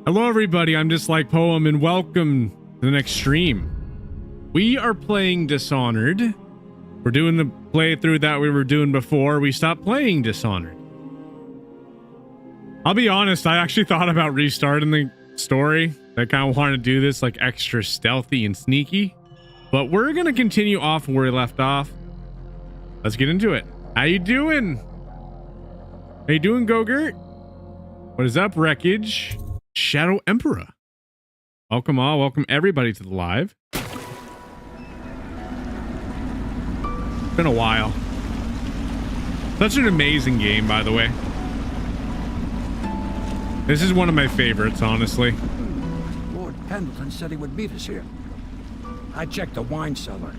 Hello everybody, I'm Dislike Poem and welcome to the next stream. We are playing Dishonored. We're doing the playthrough that we were doing before we stopped playing Dishonored. I'll be honest, I actually thought about restarting the story. I kind of wanted to do this like extra stealthy and sneaky, but we're gonna continue off where we left off. Let's get into it. How you doing? How you doing, Gogurt? What is up, Wreckage? Shadow Emperor. Welcome all, welcome everybody to the live. It's been a while. Such an amazing game, by the way. This is one of my favorites, honestly. Lord Pendleton said he would meet us here. I checked the wine cellar.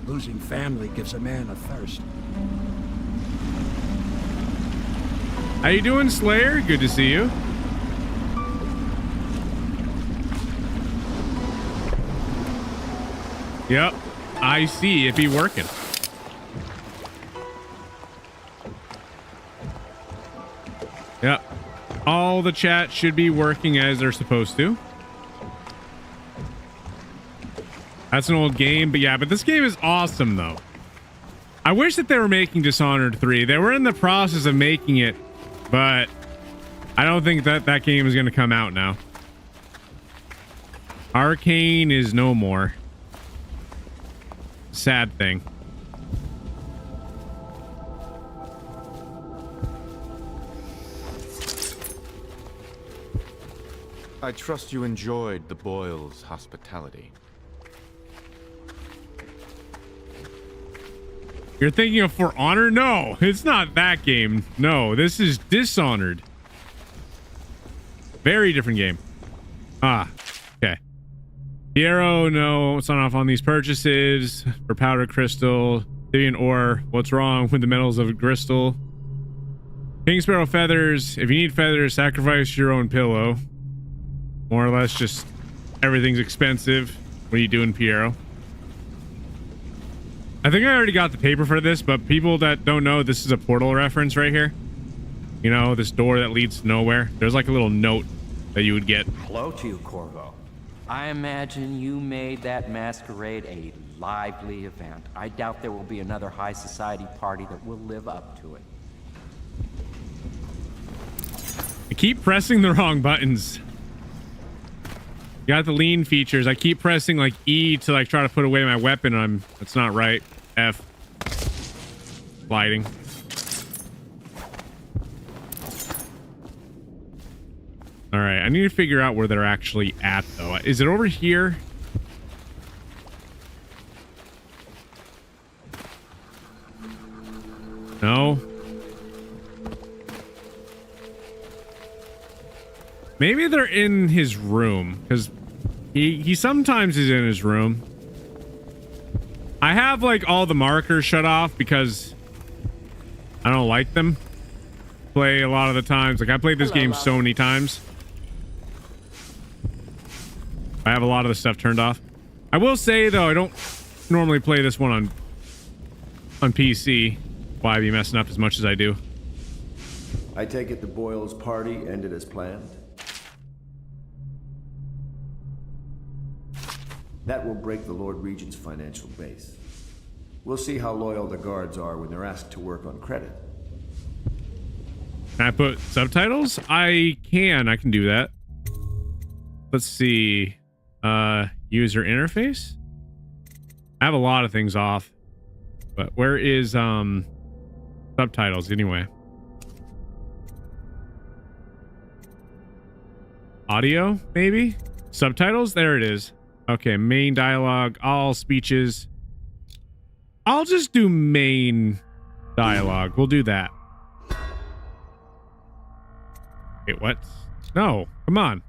Losing family gives a man a thirst. How you doing, Slayer? Good to see you. Yep, I see. It be working. Yep, all the chat should be working as they're supposed to. That's an old game, but yeah, but this game is awesome though. I wish that they were making Dishonored 3. They were in the process of making it, but I don't think that that game is going to come out now. Arcane is no more. Sad thing. I trust you enjoyed the Boyle's hospitality. You're thinking of For Honor? No, it's not that game. No, this is Dishonored. Very different game. Ah, okay. Piero, no, sign off on these purchases for powder crystal, Vivian ore. What's wrong with the metals of crystal? King Sparrow feathers. If you need feathers, sacrifice your own pillow. More or less, just everything's expensive. What are you doing, Piero? I think I already got the paper for this, but people that don't know, this is a Portal reference right here. You know, this door that leads to nowhere. There's like a little note that you would get. Hello to you, Corvo. I imagine you made that masquerade a lively event. I doubt there will be another high society party that will live up to it. I keep pressing the wrong buttons. You got the lean features. I keep pressing like E to like try to put away my weapon. That's not right. F. Sliding. All right, I need to figure out where they're actually at, though. Is it over here? No. Maybe they're in his room, because he sometimes is in his room. I have, like, all the markers shut off because I don't like them. Play a lot of the times. Like, I played this game so many times. I have a lot of the stuff turned off. I will say though, I don't normally play this one on PC. Why I be messing up as much as I do. I take it the Boyle's party ended as planned. That will break the Lord Regent's financial base. We'll see how loyal the guards are when they're asked to work on credit. Can I put subtitles? I can do that. Let's see. User interface. I have a lot of things off, but where is subtitles anyway? Audio, maybe? Subtitles? There it is. Okay, main dialogue, all speeches. I'll just do main dialogue. We'll do that. Wait, what? No, come on.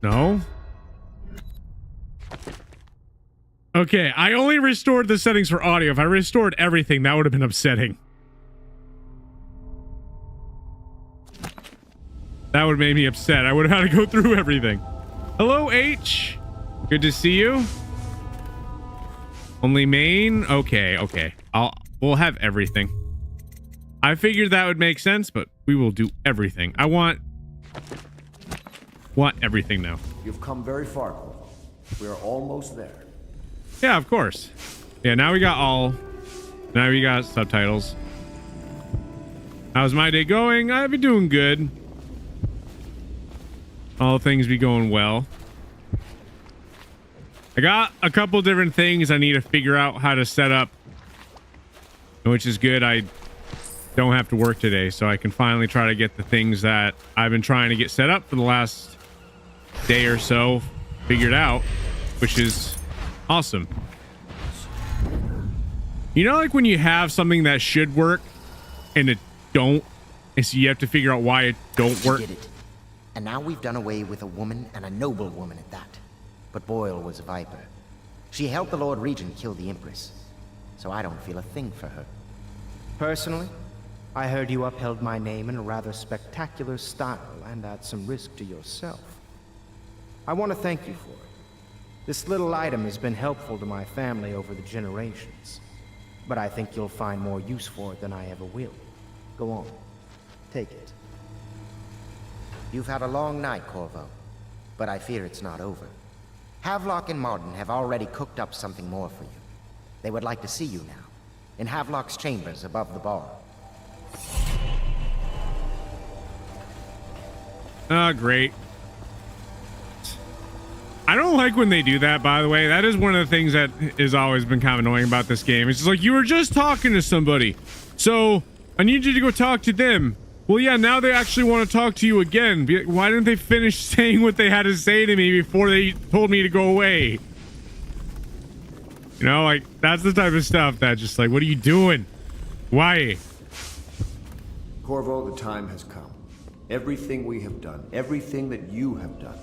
No. Okay, I only restored the settings for audio. If I restored everything, that would have been upsetting. That would have made me upset. I would have had to go through everything. Hello, H. Good to see you. Only main? Okay, okay. We'll have everything. I figured that would make sense, but we will do everything. I want everything now. You've come very far, Corvo. We are almost there. Yeah, of course. Yeah, now we got now we got subtitles. How's my day going? I've been doing good. All things be going well. I got a couple different things I need to figure out how to set up, which is good. I don't have to work today, so I can finally try to get the things that I've been trying to get set up for the last day or so figured out, which is awesome. You know, like when you have something that should work and it don't, and so you have to figure out why it don't work. Did it. And now we've done away with a woman, and a noble woman at that. But Boyle was a viper. She helped the Lord Regent kill the Empress, so I don't feel a thing for her. Personally, I heard you upheld my name in a rather spectacular style and at some risk to yourself. I want to thank you for it. This little item has been helpful to my family over the generations, but I think you'll find more use for it than I ever will. Go on, take it. You've had a long night, Corvo, but I fear it's not over. Havelock and Martin have already cooked up something more for you. They would like to see you now, in Havelock's chambers above the bar. Great. I don't like when they do that, by the way. That is one of the things that has always been kind of annoying about this game. It's just like, you were just talking to somebody, so I need you to go talk to them. Well, yeah, now they actually want to talk to you again. Why didn't they finish saying what they had to say to me before they told me to go away? You know, like, that's the type of stuff that just like, what are you doing? Why? Corvo, the time has come. Everything we have done, everything that you have done,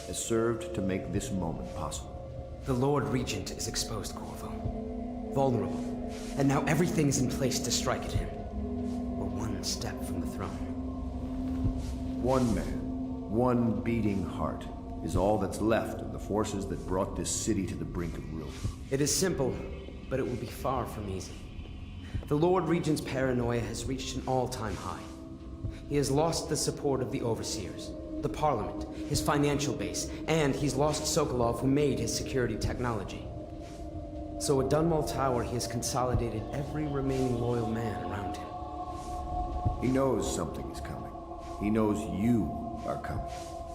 has served to make this moment possible. The Lord Regent is exposed, Corvo. Vulnerable. And now everything is in place to strike at him. We're one step from the throne. One man, one beating heart, is all that's left of the forces that brought this city to the brink of ruin. It is simple, but it will be far from easy. The Lord Regent's paranoia has reached an all-time high. He has lost the support of the Overseers, the Parliament, his financial base, and he's lost Sokolov, who made his security technology. So at Dunwall Tower, he has consolidated every remaining loyal man around him. He knows something is coming. He knows you are coming.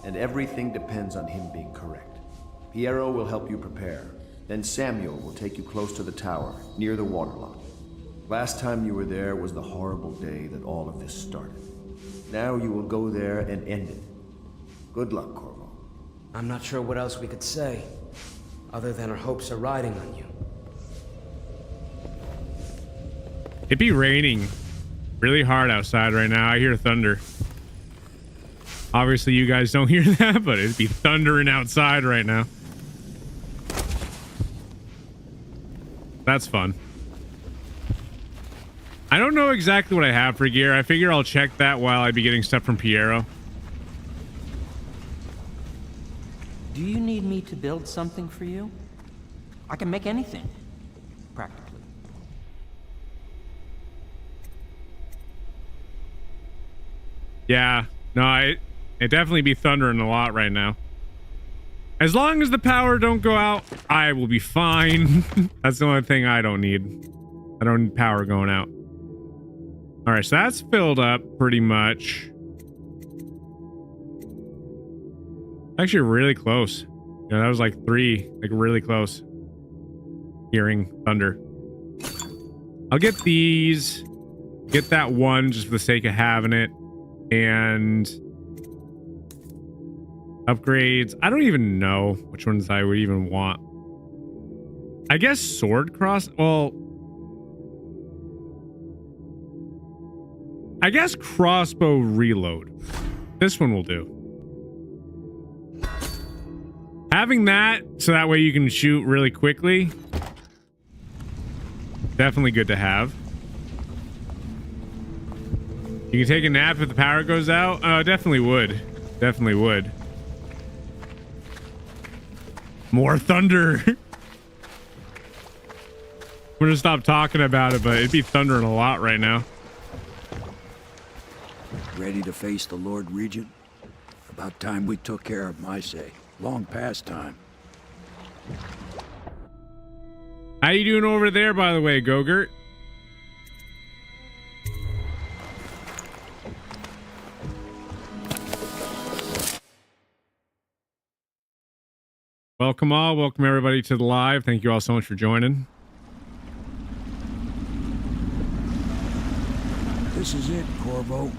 And everything depends on him being correct. Piero will help you prepare. Then Samuel will take you close to the tower, near the waterlock. Last time you were there was the horrible day that all of this started. Now you will go there and end it. Good luck, Corvo. I'm not sure what else we could say, other than our hopes are riding on you. It'd be raining really hard outside right now. I hear thunder. Obviously, you guys don't hear that, but it'd be thundering outside right now. That's fun. I don't know exactly what I have for gear. I figure I'll check that while I be getting stuff from Piero. Do you need me to build something for you? I can make anything, practically. Yeah, no, it definitely be thundering a lot right now. As long as the power don't go out, I will be fine. That's the only thing I don't need. I don't need power going out. All right, so that's filled up pretty much. Actually, really close. Yeah, that was like 3, like really close. Hearing thunder. I'll get these. Get that one just for the sake of having it. And upgrades. I don't even know which ones I would even want. I guess sword cross. Well, I guess crossbow reload. This one will do. Having that so that way you can shoot really quickly. Definitely good to have. You can take a nap if the power goes out. Definitely would. Definitely would. More thunder. I'm gonna stop talking about it, but it'd be thundering a lot right now. Ready to face the Lord Regent? About time we took care of him, I say. Long past time. How you doing over there, by the way, Gogurt? Welcome all. Welcome everybody to the live. Thank you all so much for joining. This is it, Corvo.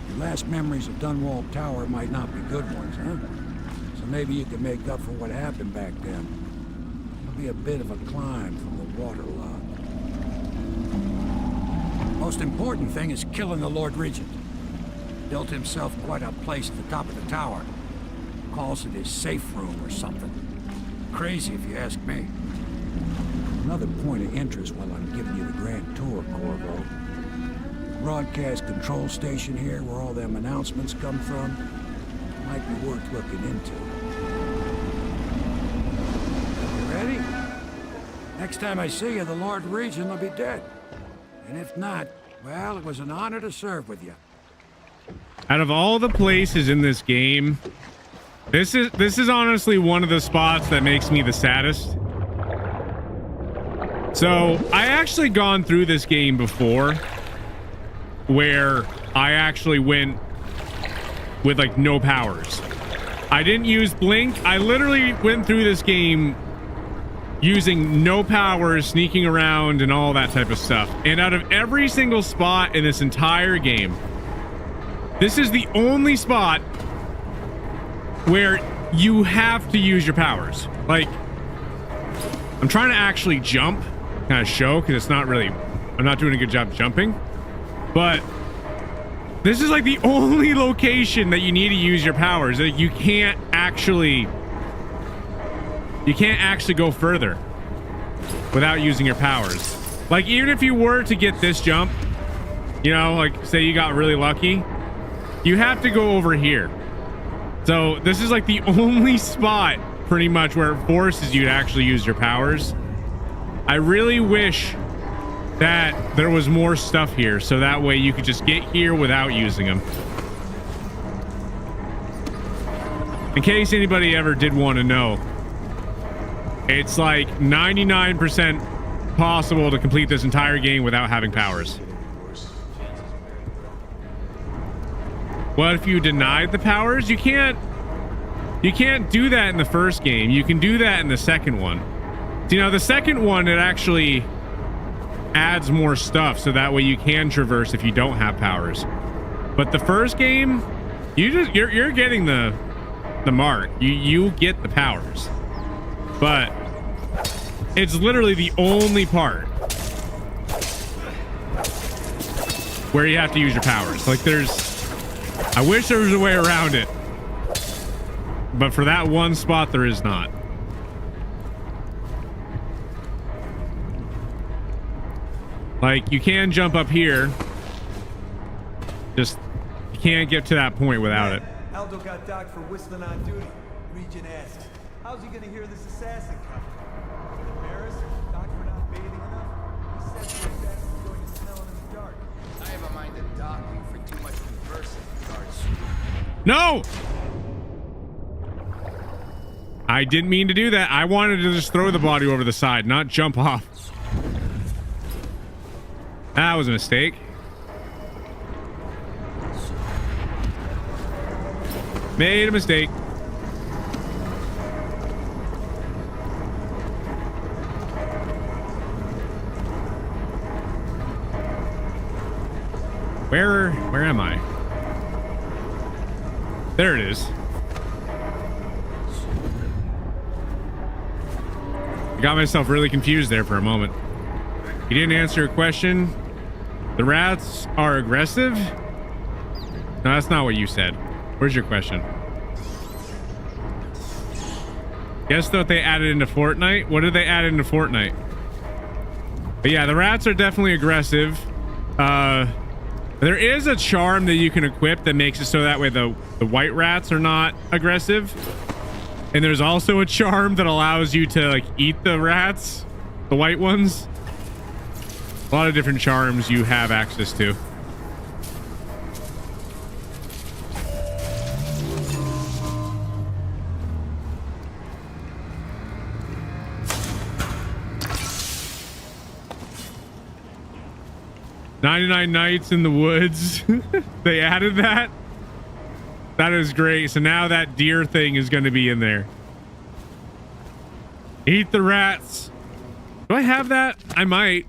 Your last memories of Dunwall Tower might not be good ones, huh? So maybe you can make up for what happened back then. It'll be a bit of a climb from the waterlogged. Most important thing is killing the Lord Regent. Built himself quite a place at the top of the tower. Calls it his safe room or something. Crazy if you ask me. Another point of interest while I'm giving you the grand tour, Corvo. Broadcast control station here where all them announcements come from might be worth looking into. You ready? Next time I see you, the Lord Regent will be dead. And if not, well, it was an honor to serve with you. Out of all the places in this game, this is honestly one of the spots that makes me the saddest. So I actually gone through this game before where I actually went with like no powers. I didn't use blink. I literally went through this game using no powers, sneaking around and all that type of stuff. And out of every single spot in this entire game, this is the only spot where you have to use your powers. Like, I'm trying to actually jump, kind of show, because it's not really, I'm not doing a good job jumping. But this is like the only location that you need to use your powers. Like, you can't actually go further without using your powers. Like, even if you were to get this jump, you know, like say you got really lucky, you have to go over here. So this is like the only spot pretty much where it forces you to actually use your powers. I really wish that there was more stuff here so that way you could just get here without using them. In case anybody ever did want to know, it's like 99% possible to complete this entire game without having powers. What if you denied the powers? You can't do that in the first game. You can do that in the second one. So, you know, the second one, it actually adds more stuff so that way you can traverse if you don't have powers. But the first game, you're getting the mark. You get the powers. But it's literally the only part where you have to use your powers. Like, I wish there was a way around it, but for that one spot there is not. Like, you can jump up here, just you can't get to that point without it. Aldo got docked for whistling on duty. Regent asks, how's he gonna hear this assassin coming? Embarrassed? Docked for not bathing enough? He said the assassin's going to smell him in the dark. I have a mind to dock you for too much conversing, guards. No! I didn't mean to do that. I wanted to just throw the body over the side, not jump off. That was a mistake. Made a mistake. Where am I? There it is. I got myself really confused there for a moment. You didn't answer a question. The rats are aggressive? No, that's not what you said. Where's your question? Guess what they added into Fortnite? What did they add into Fortnite? But yeah, the rats are definitely aggressive. There is a charm that you can equip that makes it so that way the white rats are not aggressive. And there's also a charm that allows you to like eat the rats, the white ones. A lot of different charms you have access to. 99 Nights in the Woods. They added that. That is great. So now that deer thing is going to be in there. Eat the rats. Do I have that? I might.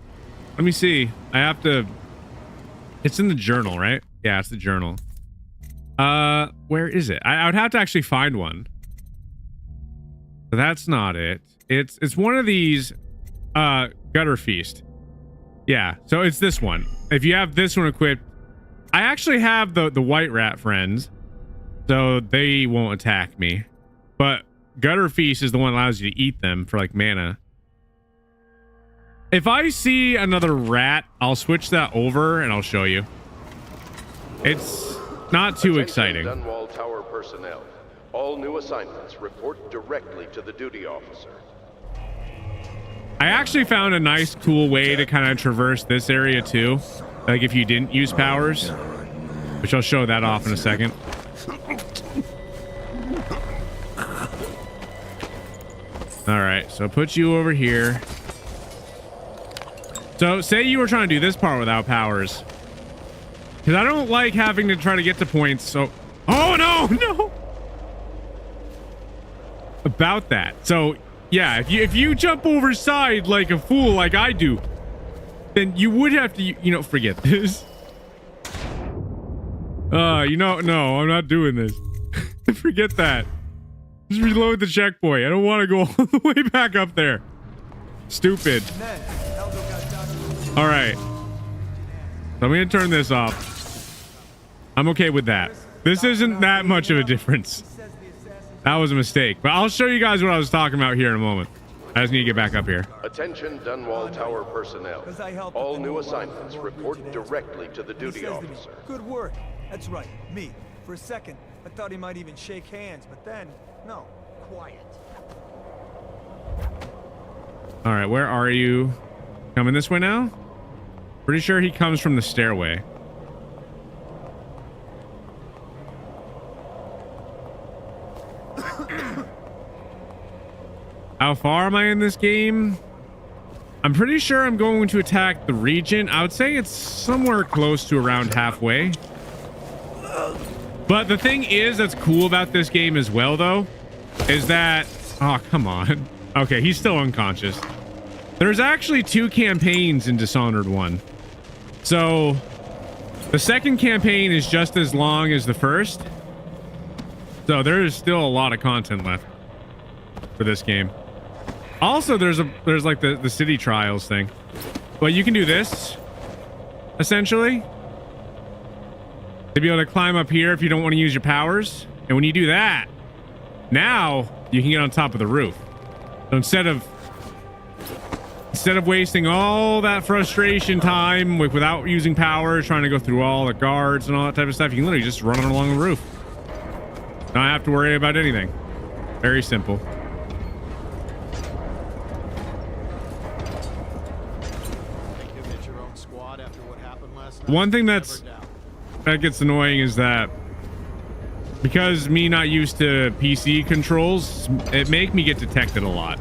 Let me see. I have to. It's in the journal, right? Yeah, it's the journal. Where is it? I would have to actually find one. But that's not it. It's one of these Gutter Feast. Yeah, so it's this one. If you have this one equipped, I actually have the white rat friends, so they won't attack me. But Gutter Feast is the one that allows you to eat them for like mana. If I see another rat, I'll switch that over and I'll show you. It's not too exciting. Dunwall Tower personnel. All new assignments report directly to the duty officer. I actually found a nice, cool way to kind of traverse this area too. Like if you didn't use powers, which I'll show that off in a second. All right, so put you over here. So say you were trying to do this part without powers. Because I don't like having to try to get to points, so... Oh, no! About that. So, yeah, if you jump over side like a fool like I do, then you would have to, you know, forget this. You know, no, I'm not doing this. Forget that. Just reload the checkpoint. I don't want to go all the way back up there. Stupid. All right. I'm going to turn this off. I'm okay with that. This isn't that much of a difference. That was a mistake, but I'll show you guys what I was talking about here in a moment. I just need to get back up here. Attention Dunwall Tower personnel. All new assignments report directly to the duty officer. Good work. That's right, me. For a second, I thought he might even shake hands, but then, no, quiet. All right, where are you? Coming this way now? Pretty sure he comes from the stairway. How far am I in this game? I'm pretty sure I'm going to attack the region. I would say it's somewhere close to around halfway. But the thing is that's cool about this game as well, though, is that... Oh, come on. Okay, he's still unconscious. There's actually 2 campaigns in Dishonored 1. So the second campaign is just as long as the first. So there is still a lot of content left for this game. Also, there's like the city trials thing. But you can do this, essentially, to be able to climb up here if you don't want to use your powers. And when you do that, now you can get on top of the roof. So instead of wasting all that frustration time without using powers, trying to go through all the guards and all that type of stuff, you can literally just run along the roof. Don't have to worry about anything. Very simple. One thing that gets annoying is that because me not used to PC controls, it make me get detected a lot.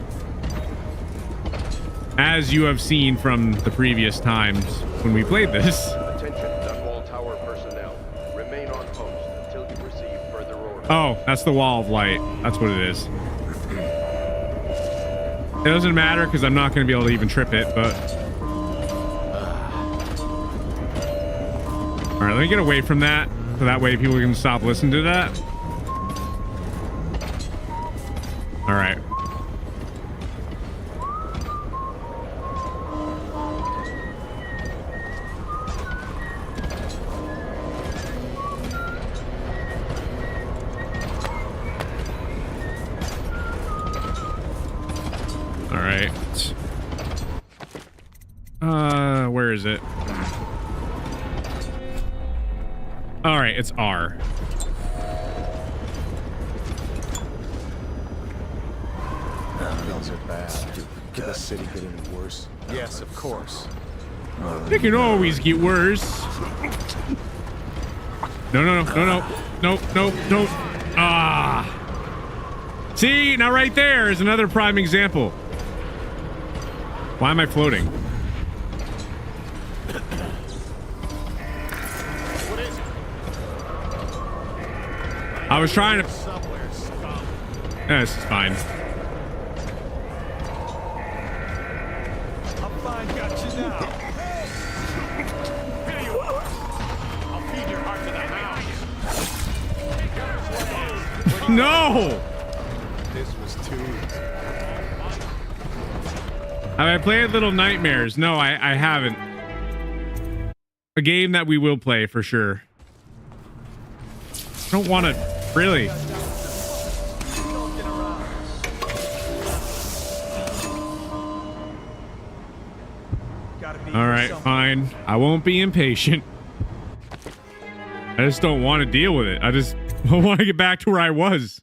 As you have seen from the previous times when we played this. Attention, Dunwall Tower personnel. Remain on post until you receive further orders. Oh, that's the wall of light. That's what it is. It doesn't matter because I'm not going to be able to even trip it, but... All right, let me get away from that, so that way people can stop listening to that. All right. All right. Where is it? All right, it's R. Things are bad. Could the city get any worse? Yes, of course. It can always get worse. No. Ah. See, now right there is another prime example. Why am I floating? I was trying to. This is fine. I'm fine, got you now. Here you are. I'll feed your heart to the house. No! This was too easy. Have I played Little Nightmares? No, I haven't. A game that we will play for sure. I don't want to really. All right, fine. I won't be impatient. I just don't want to deal with it. I just want to get back to where I was.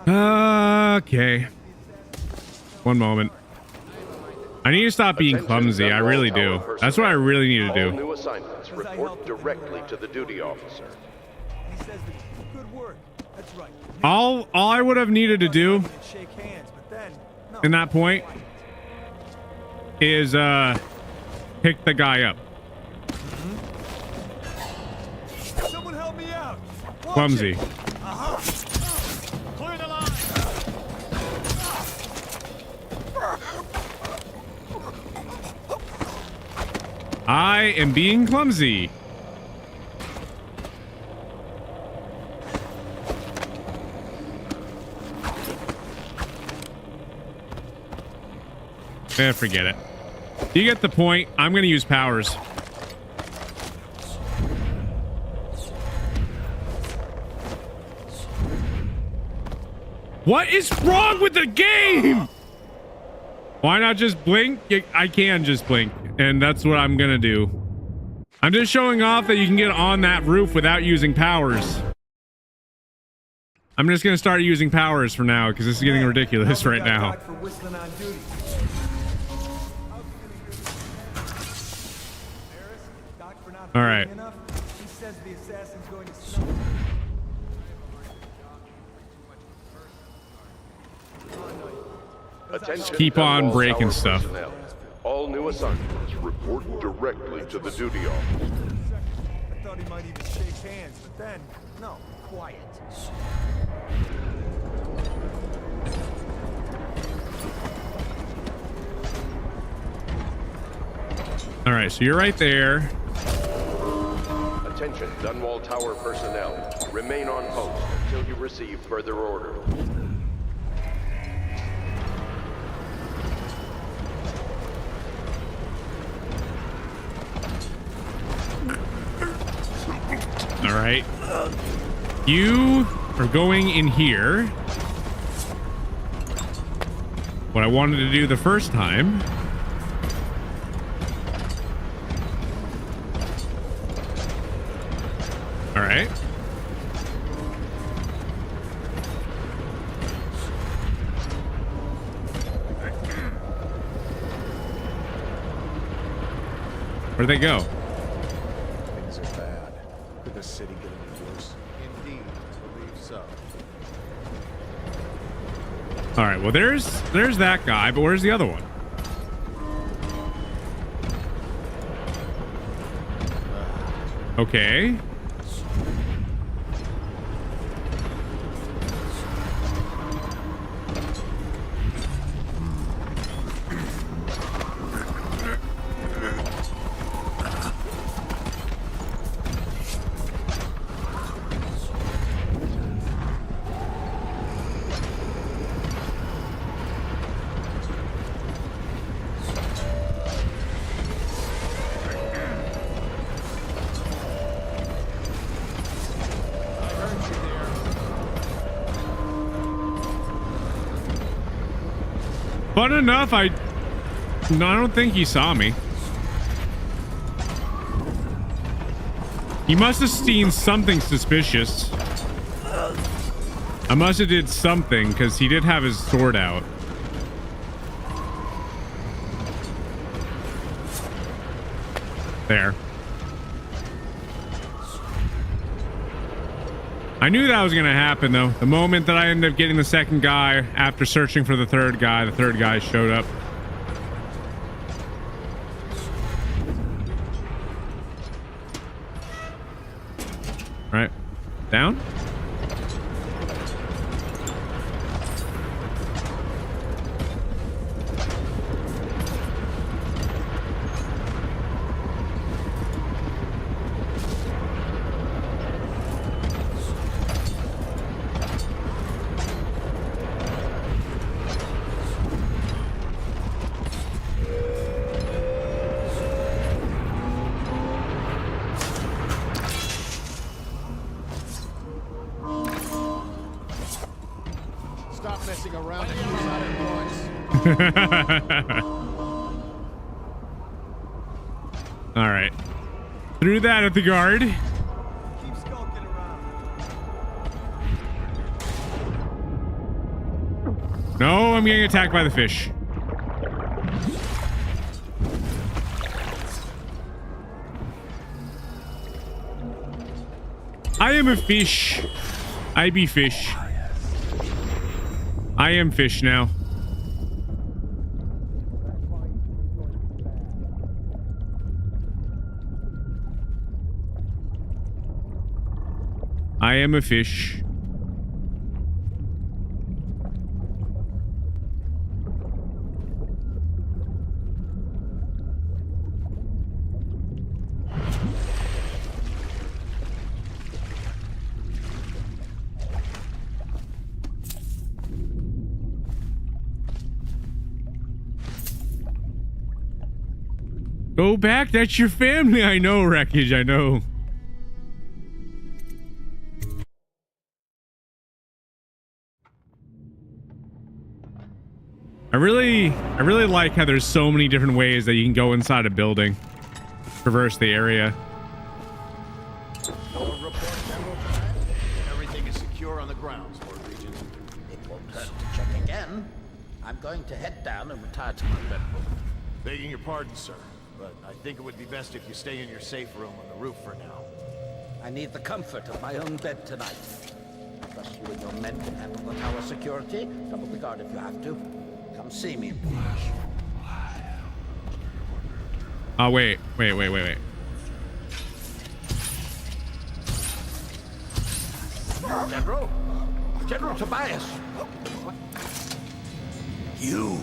Okay. One moment. I need to stop being clumsy. I really do. That's what I really need to All do. new assignments report directly to the duty officer. He says that good work. That's right. All I would have needed to do Shake hands, but then no. in that point is pick the guy up. Someone help me out. Watch Clumsy. it. Clear the line. I am being clumsy. Forget it. You get the point. I'm going to use powers. What is wrong with the game? Why not just blink? I can just blink, and that's what I'm going to do. I'm just showing off that you can get on that roof without using powers. I'm just going to start using powers for now because this is getting ridiculous right now. All right. He says the assassin's going to smell. Attention, Keep on Dunwall breaking Tower stuff. personnel. All new assignments report directly to the duty officer. I thought he might even shake hands, but then, no, quiet. All right, so you're right there. Attention, Dunwall Tower personnel. Remain on post until you receive further orders. All right. You are going in here. What I wanted to do the first time. All right. Where'd they go? Things are bad. Could the city get any worse? Indeed, I believe so. All right. Well, there's that guy, but where's the other one? Okay. Fun enough, I don't think he saw me. He must have seen something suspicious. I must have did something because he did have his sword out. There. I knew that was going to happen, though. The moment that I ended up getting the second guy after searching for the third guy showed up. Down? Stop messing around and use out at once. All right. Threw that at the guard. Keep skulking around. No, I'm getting attacked by the fish. I am a fish. I be fish. I am fish now. I am a fish. Go back, that's your family. I know, Wreckage, I know. I really like how there's so many different ways that you can go inside a building, traverse the area. Everything is secure on the grounds, Lord Regent. It won't hurt to check again. I'm going to head down and retire to my bedroom. Begging your pardon, sir, but I think it would be best if you stay in your safe room on the roof for now. I need the comfort of my own bed tonight. Trust you and your men can handle the tower security. Double the guard if you have to. Come see me, please. Oh, wait. General Tobias. You.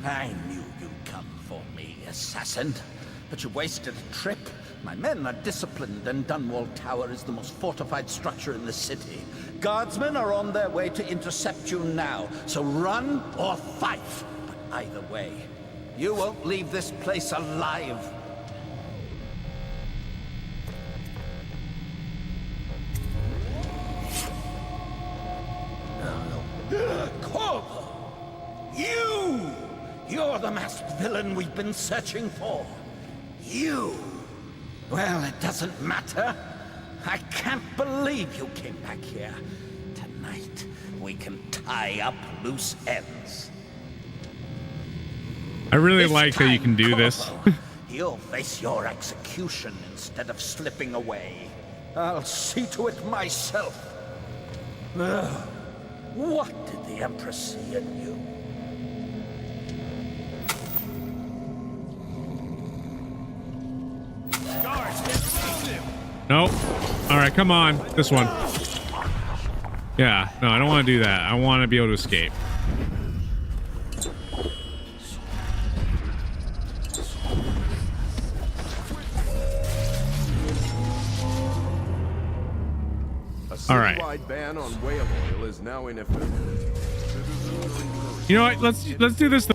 I knew you'd come for me, assassin. But you wasted a trip. My men are disciplined, and Dunwall Tower is the most fortified structure in the city. Guardsmen are on their way to intercept you now, so run or fight. But either way, you won't leave this place alive. Corporal! You're the masked villain we've been searching for. You! Well, it doesn't matter. I can't believe you came back here. Tonight, we can tie up loose ends. I really like that you can do this. You'll face your execution instead of slipping away. I'll see to it myself. Ugh. What did the Empress see in you? Guards, get around him! Nope. All right, come on. This one. Yeah, no, I don't want to do that. I want to be able to escape. A All right. citywide ban on whale oil is now in effect. You know what? Let's do this.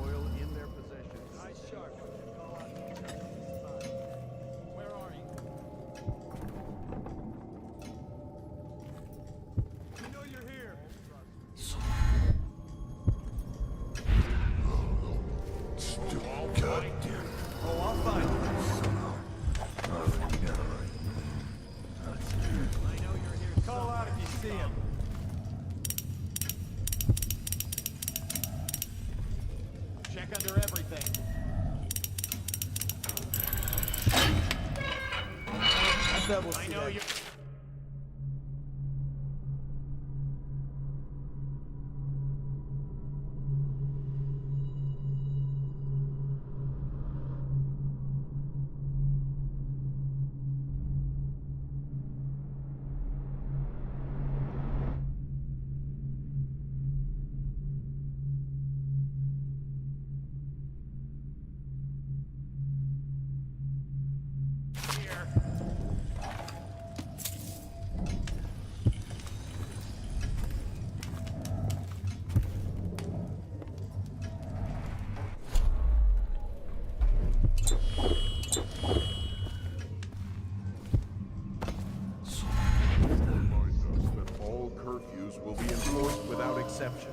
curfews will be enforced without exception.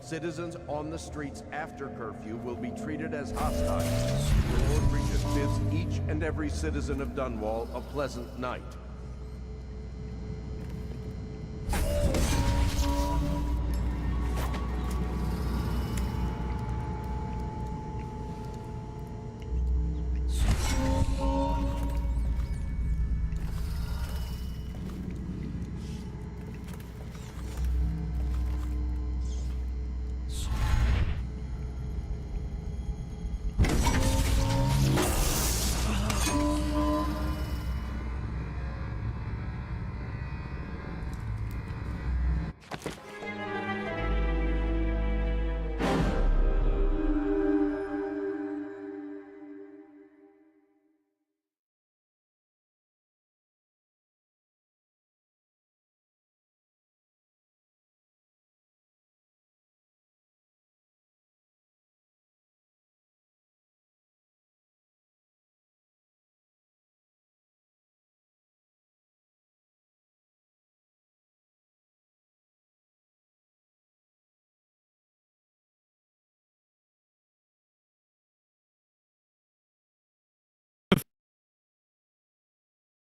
Citizens on the streets after curfew will be treated as hostiles. The Lord Regent bids each and every citizen of Dunwall a pleasant night.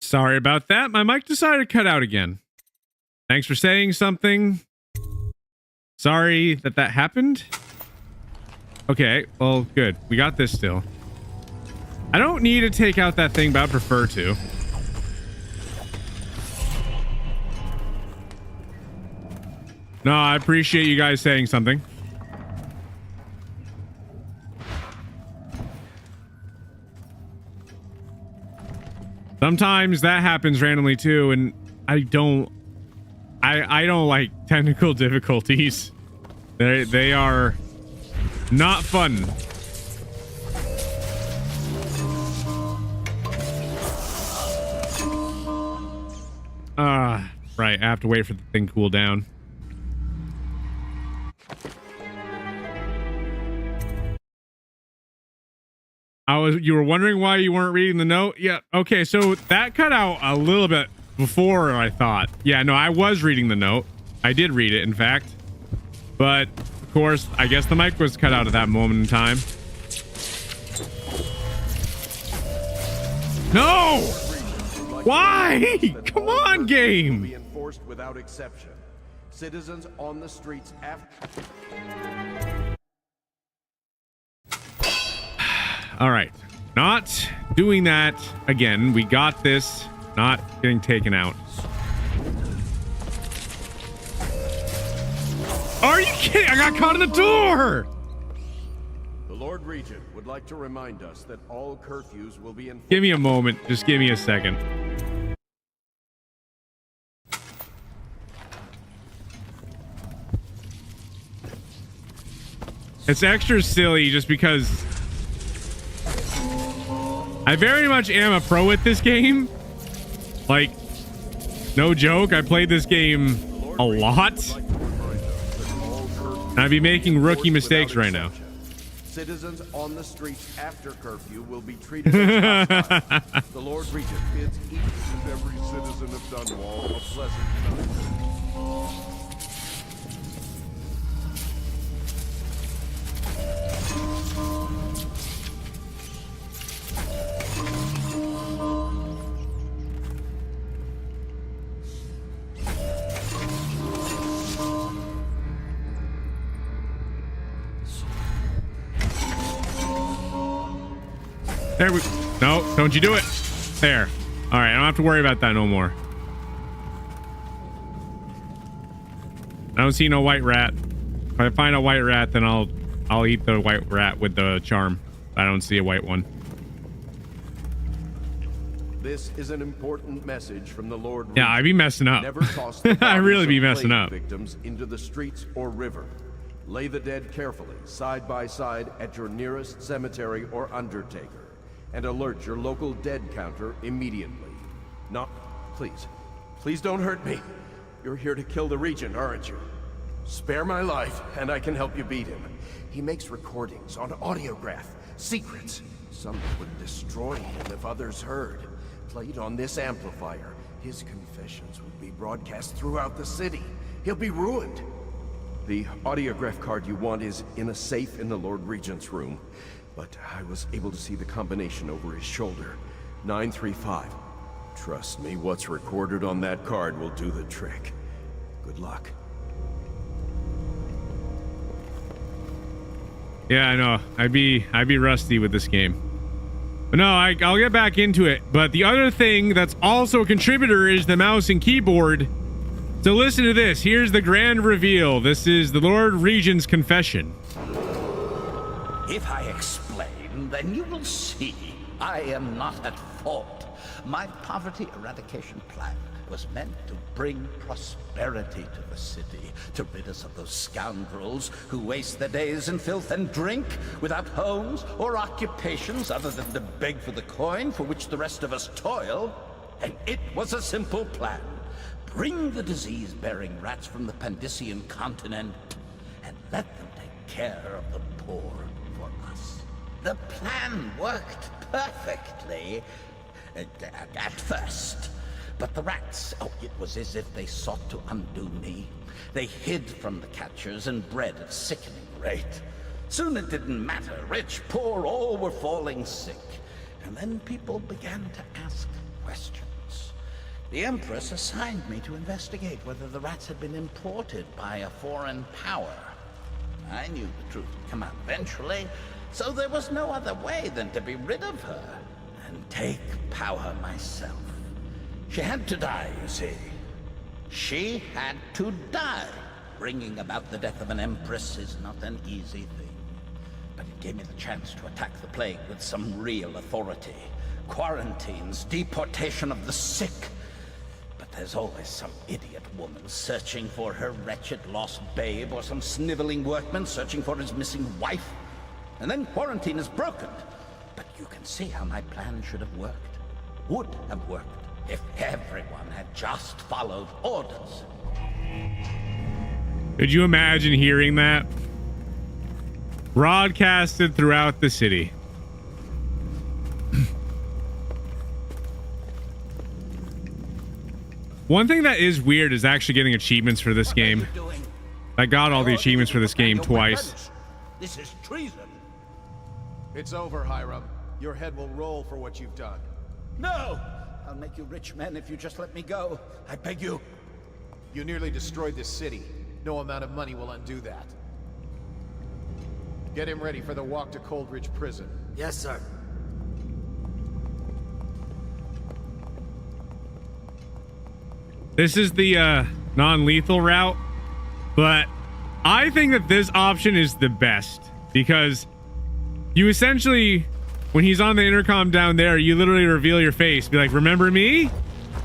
Sorry about that. My mic decided to cut out again. Thanks for saying something. Sorry that happened. Okay, well, good. We got this still. I don't need to take out that thing, but I prefer to. No, I appreciate you guys saying something. Sometimes that happens randomly too, and I don't like technical difficulties. They are not fun. Right, I have to wait for the thing to cool down. You were wondering why you weren't reading the note? Yeah. Okay, so that cut out a little bit before I thought. Yeah, no, I was reading the note. I did read it, in fact. But, of course, I guess the mic was cut out at that moment in time. No! Why? Come on, game! Be enforced without exception. Citizens on the streets after... All right, not doing that again. We got this. Not getting taken out. Are you kidding? I got caught in the door. The Lord Regent would like to remind us that all curfews will be enforced. Give me a moment. Just give me a second. It's extra silly just because I very much am a pro at this game. Like, no joke. I played this game a lot. And I'd be making rookie mistakes right now. Citizens on the streets after curfew will be treated as hostiles. The Lord Regent bids each and every citizen of Dunwall a pleasant night. There we... No, don't you do it. There. All right, I don't have to worry about that no more. I don't see no white rat. If I find a white rat, then I'll eat the white rat with the charm. I don't see a white one. This is an important message from the Lord. Yeah, I be messing up. Never toss the I really be bodies of messing up. Victims into the streets or river. Lay the dead carefully, side by side, at your nearest cemetery or undertaker, and alert your local dead counter immediately. No, please don't hurt me. You're here to kill the Regent, aren't you? Spare my life, and I can help you beat him. He makes recordings on audiograph, secrets. Some would destroy him if others heard. Played on this amplifier, his confessions would be broadcast throughout the city. He'll be ruined. The audiograph card you want is in a safe in the Lord Regent's room, but I was able to see the combination over his shoulder. 935. Trust me, what's recorded on that card will do the trick. Good luck. Yeah, I know. I'd be rusty with this game. But no, I'll get back into it. But the other thing that's also a contributor is the mouse and keyboard. So listen to this. Here's the grand reveal. This is the Lord Regent's confession. If I explain, then you will see I am not at fault. My poverty eradication plan was meant to bring prosperity to the city, to rid us of those scoundrels who waste their days in filth and drink, without homes or occupations other than to beg for the coin for which the rest of us toil. And it was a simple plan. Bring the disease-bearing rats from the Pandician continent and let them take care of the poor for us. The plan worked perfectly at first. But the rats, oh, it was as if they sought to undo me. They hid from the catchers and bred at a sickening rate. Soon it didn't matter. Rich, poor, all were falling sick. And then people began to ask questions. The Empress assigned me to investigate whether the rats had been imported by a foreign power. I knew the truth would come out eventually, so there was no other way than to be rid of her and take power myself. She had to die, you see. She had to die. Bringing about the death of an empress is not an easy thing. But it gave me the chance to attack the plague with some real authority. Quarantines, deportation of the sick. But there's always some idiot woman searching for her wretched lost babe, or some sniveling workman searching for his missing wife. And then quarantine is broken. But you can see how my plan should have worked. Would have worked. If everyone had just followed orders. Could you imagine hearing that? Broadcasted throughout the city. One thing that is weird is actually getting achievements for this game. I got all the achievements for this game twice. This is treason. It's over, Hiram. Your head will roll for what you've done. No! I'll make you rich men if you just let me go. I beg you. You nearly destroyed this city. No amount of money will undo that. Get him ready for the walk to Coldridge Prison. Yes, sir. This is the non-lethal route, but I think that this option is the best because you essentially, when he's on the intercom down there, you literally reveal your face. Be like, remember me?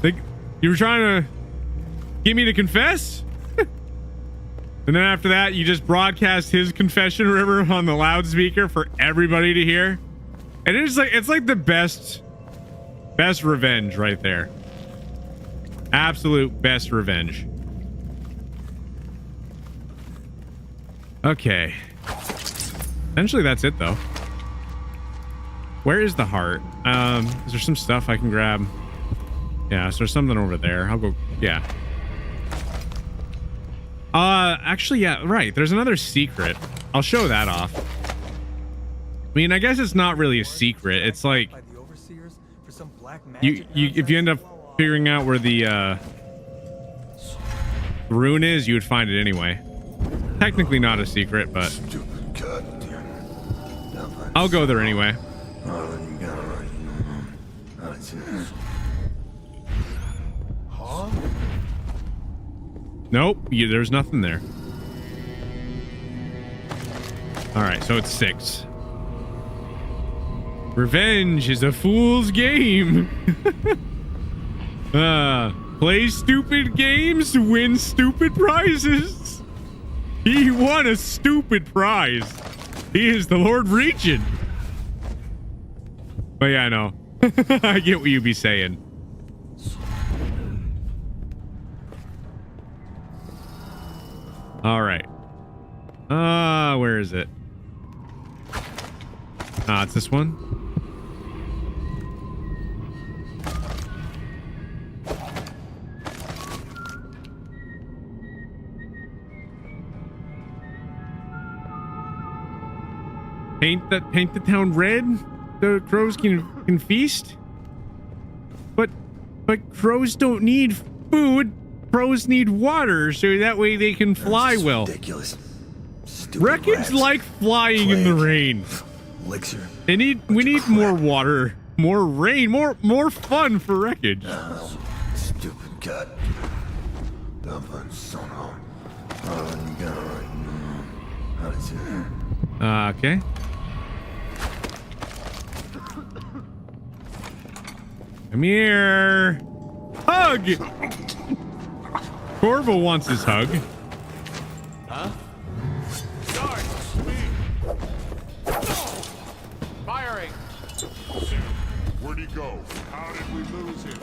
Like, you were trying to get me to confess? And then after that, you just broadcast his confession, remember, on the loudspeaker for everybody to hear. And it's like the best revenge right there. Absolute best revenge. Okay. Essentially, that's it, though. Where is the heart? Is there some stuff I can grab? Yeah, so there's something over there. I'll go. Yeah. Actually, yeah, right. There's another secret. I'll show that off. I mean, I guess it's not really a secret. It's like you if you end up figuring out where the rune is, you would find it anyway. Technically not a secret, but I'll go there anyway. Huh? Nope, there's nothing there. All right, so it's 6. Revenge is a fool's game. Play stupid games to win stupid prizes. He won a stupid prize. He is the Lord Regent. But yeah, I know. I get what you be saying. All right. Where is it? It's this one. Paint the town red so crows can feast. But crows don't need food. Crows need water so that way they can fly well. Ridiculous. Stupid Wreckage rats. like flying in the rain. Elixir. We need more water, more rain, more fun for Wreckage. Stupid cut. Okay. Come here. Hug. Corvo wants his hug. Huh? Sarge, firing. Where'd he go? How did we lose him?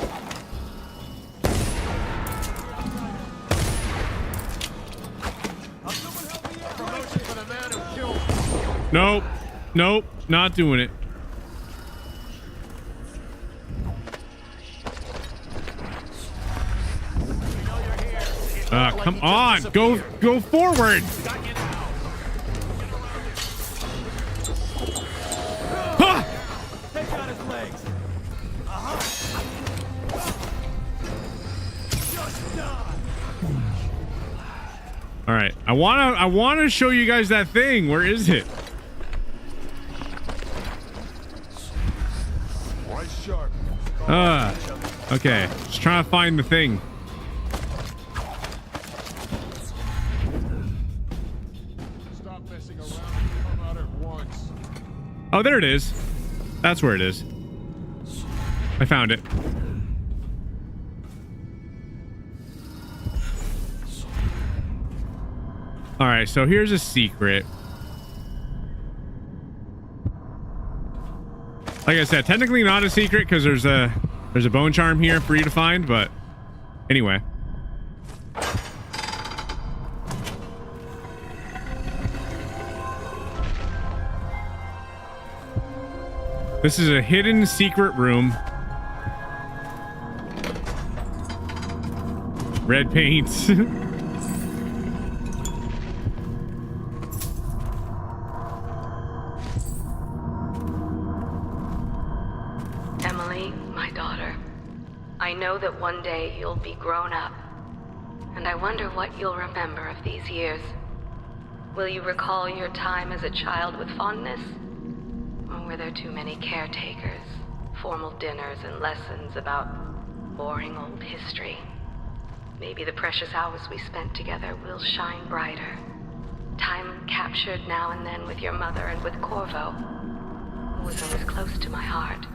Promotion for the man who killed. Nope, not doing it. Come on, go forward. Ha! Take out his legs. Just die. All right, I wanna show you guys that thing. Where is it? Why sharp? Okay, just trying to find the thing. Stop messing around and come out at once. Oh, there it is. That's where it is. I found it. All right, so here's a secret. Like I said, technically not a secret because there's a bone charm here for you to find, but anyway. This is a hidden secret room. Red paints. Emily, my daughter, I know that one day you'll be grown up, and I wonder what you'll remember of these years. Will you recall your time as a child with fondness? Or were there too many caretakers, formal dinners, and lessons about boring old history? Maybe the precious hours we spent together will shine brighter. Time captured now and then with your mother and with Corvo, who was always close to my heart.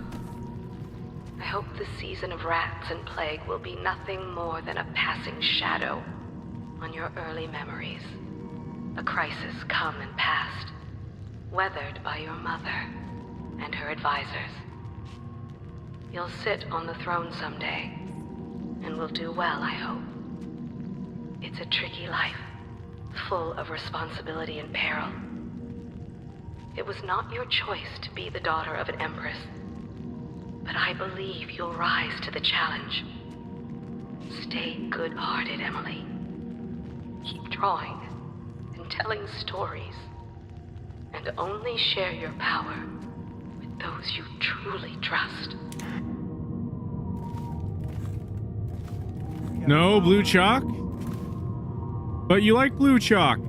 I hope the season of rats and plague will be nothing more than a passing shadow on your early memories. A crisis come and past, weathered by your mother and her advisors. You'll sit on the throne someday, and will do well, I hope. It's a tricky life, full of responsibility and peril. It was not your choice to be the daughter of an empress, but I believe you'll rise to the challenge. Stay good-hearted, Emily. Keep drawing and telling stories, and only share your power with those you truly trust. No blue chalk? But you like blue chalk.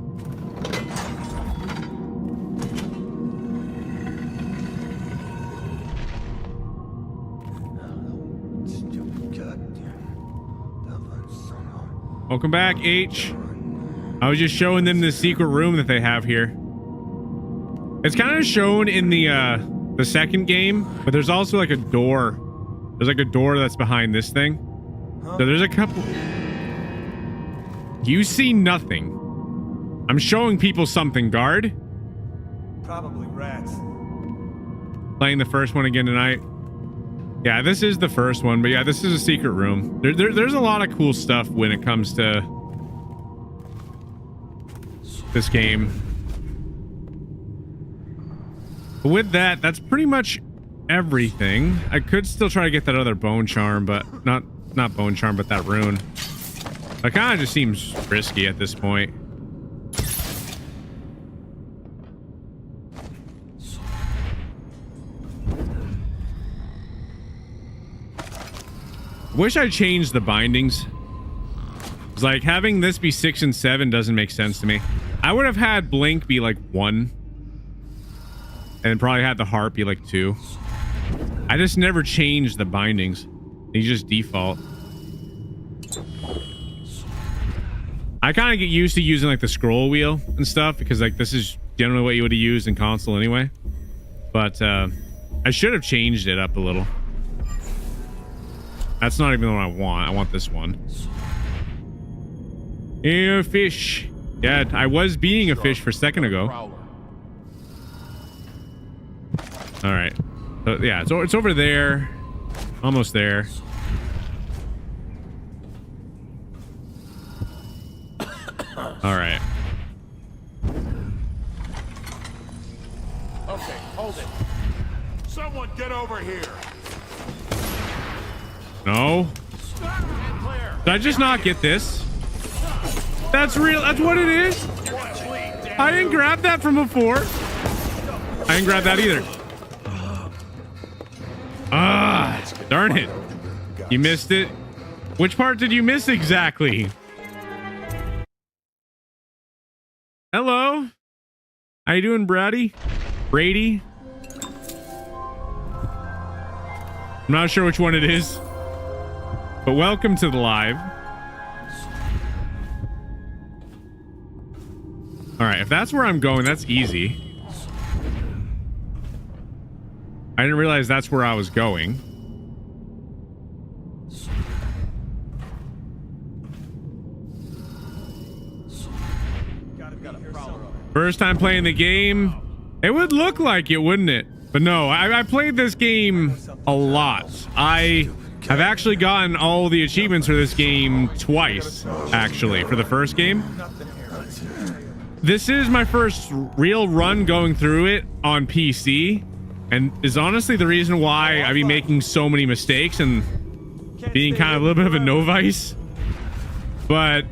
Welcome back, H. I was just showing them the secret room that they have here. It's kind of shown in the second game, but there's also like a door. There's like a door that's behind this thing. So there's a couple. You see nothing. I'm showing people something, guard. Probably rats. Playing the first one again tonight. Yeah, this is the first one, but yeah, this is a secret room. There's a lot of cool stuff when it comes to this game. But with that, that's pretty much everything. I could still try to get that other bone charm, but not bone charm, but that rune. That kind of just seems risky at this point. wish I changed the bindings. It's like having this be 6 and 7 doesn't make sense to me. I would have had Blink be like 1 and probably had the Heart be like 2. I just never changed the bindings. They just default. I kind of get used to using like the scroll wheel and stuff because like this is generally what you would have used in console anyway. But I should have changed it up a little. That's not even the one I want. I want this one. Yeah, fish. Yeah, I was being a fish for a second ago. All right. So, yeah, so it's over there. Almost there. All right. Okay, hold it. Someone get over here. No. Did I just not get this? That's real. That's what it is. I didn't grab that from before. I didn't grab that either. Ah, darn it. You missed it. Which part did you miss exactly? Hello. How you doing, Brady? Brady? I'm not sure which one it is, but welcome to the live. All right, if that's where I'm going, that's easy. I didn't realize that's where I was going. First time playing the game. It would look like it, wouldn't it? But no, I played this game a lot. I have actually gotten all the achievements for this game twice, actually, for the first game. This is my first real run going through it on PC, and is honestly the reason why I be making so many mistakes and being kind of a little bit of a novice. But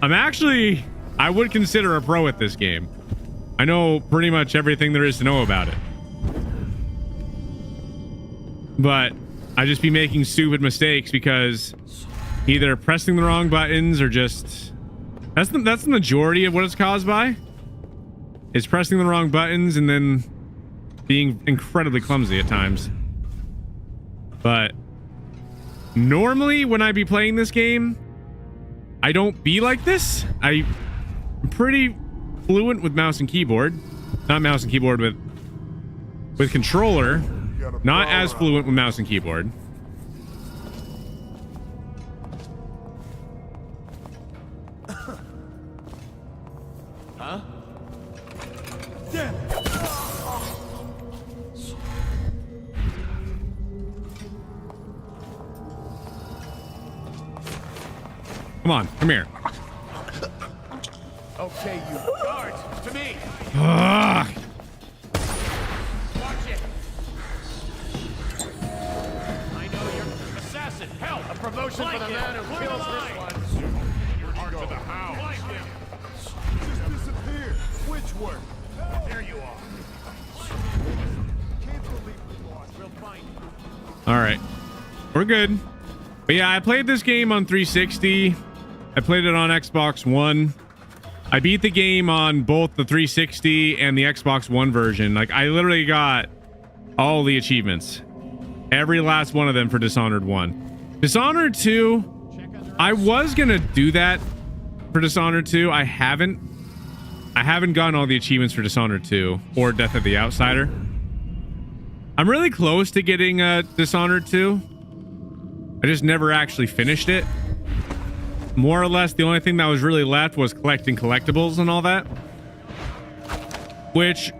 I would consider a pro at this game. I know pretty much everything there is to know about it. But I just be making stupid mistakes because either pressing the wrong buttons or just... That's the majority of what it's caused by. Is pressing the wrong buttons and then being incredibly clumsy at times. But normally when I be playing this game, I don't be like this. I'm pretty fluent with mouse and keyboard. Not mouse and keyboard, with controller. Not as fluent with mouse and keyboard. Huh? Damn it. Come on, come here. Okay, you guards, to me. Ugh. Watch it. I know you're assassin. Help! A promotion for the man who kills this one. Your heart to the house. Just disappeared. Which work? There you are. Can't believe we lost. We'll find you. All right, we're good. But yeah, I played this game on 360. I played it on Xbox One. I beat the game on both the 360 and the Xbox One version. Like, I literally got all the achievements. Every last one of them for Dishonored 1. Dishonored 2, I was gonna do that for Dishonored 2. I haven't gotten all the achievements for Dishonored 2 or Death of the Outsider. I'm really close to getting Dishonored 2. I just never actually finished it. More or less, the only thing that was really left was collecting collectibles and all that. Which,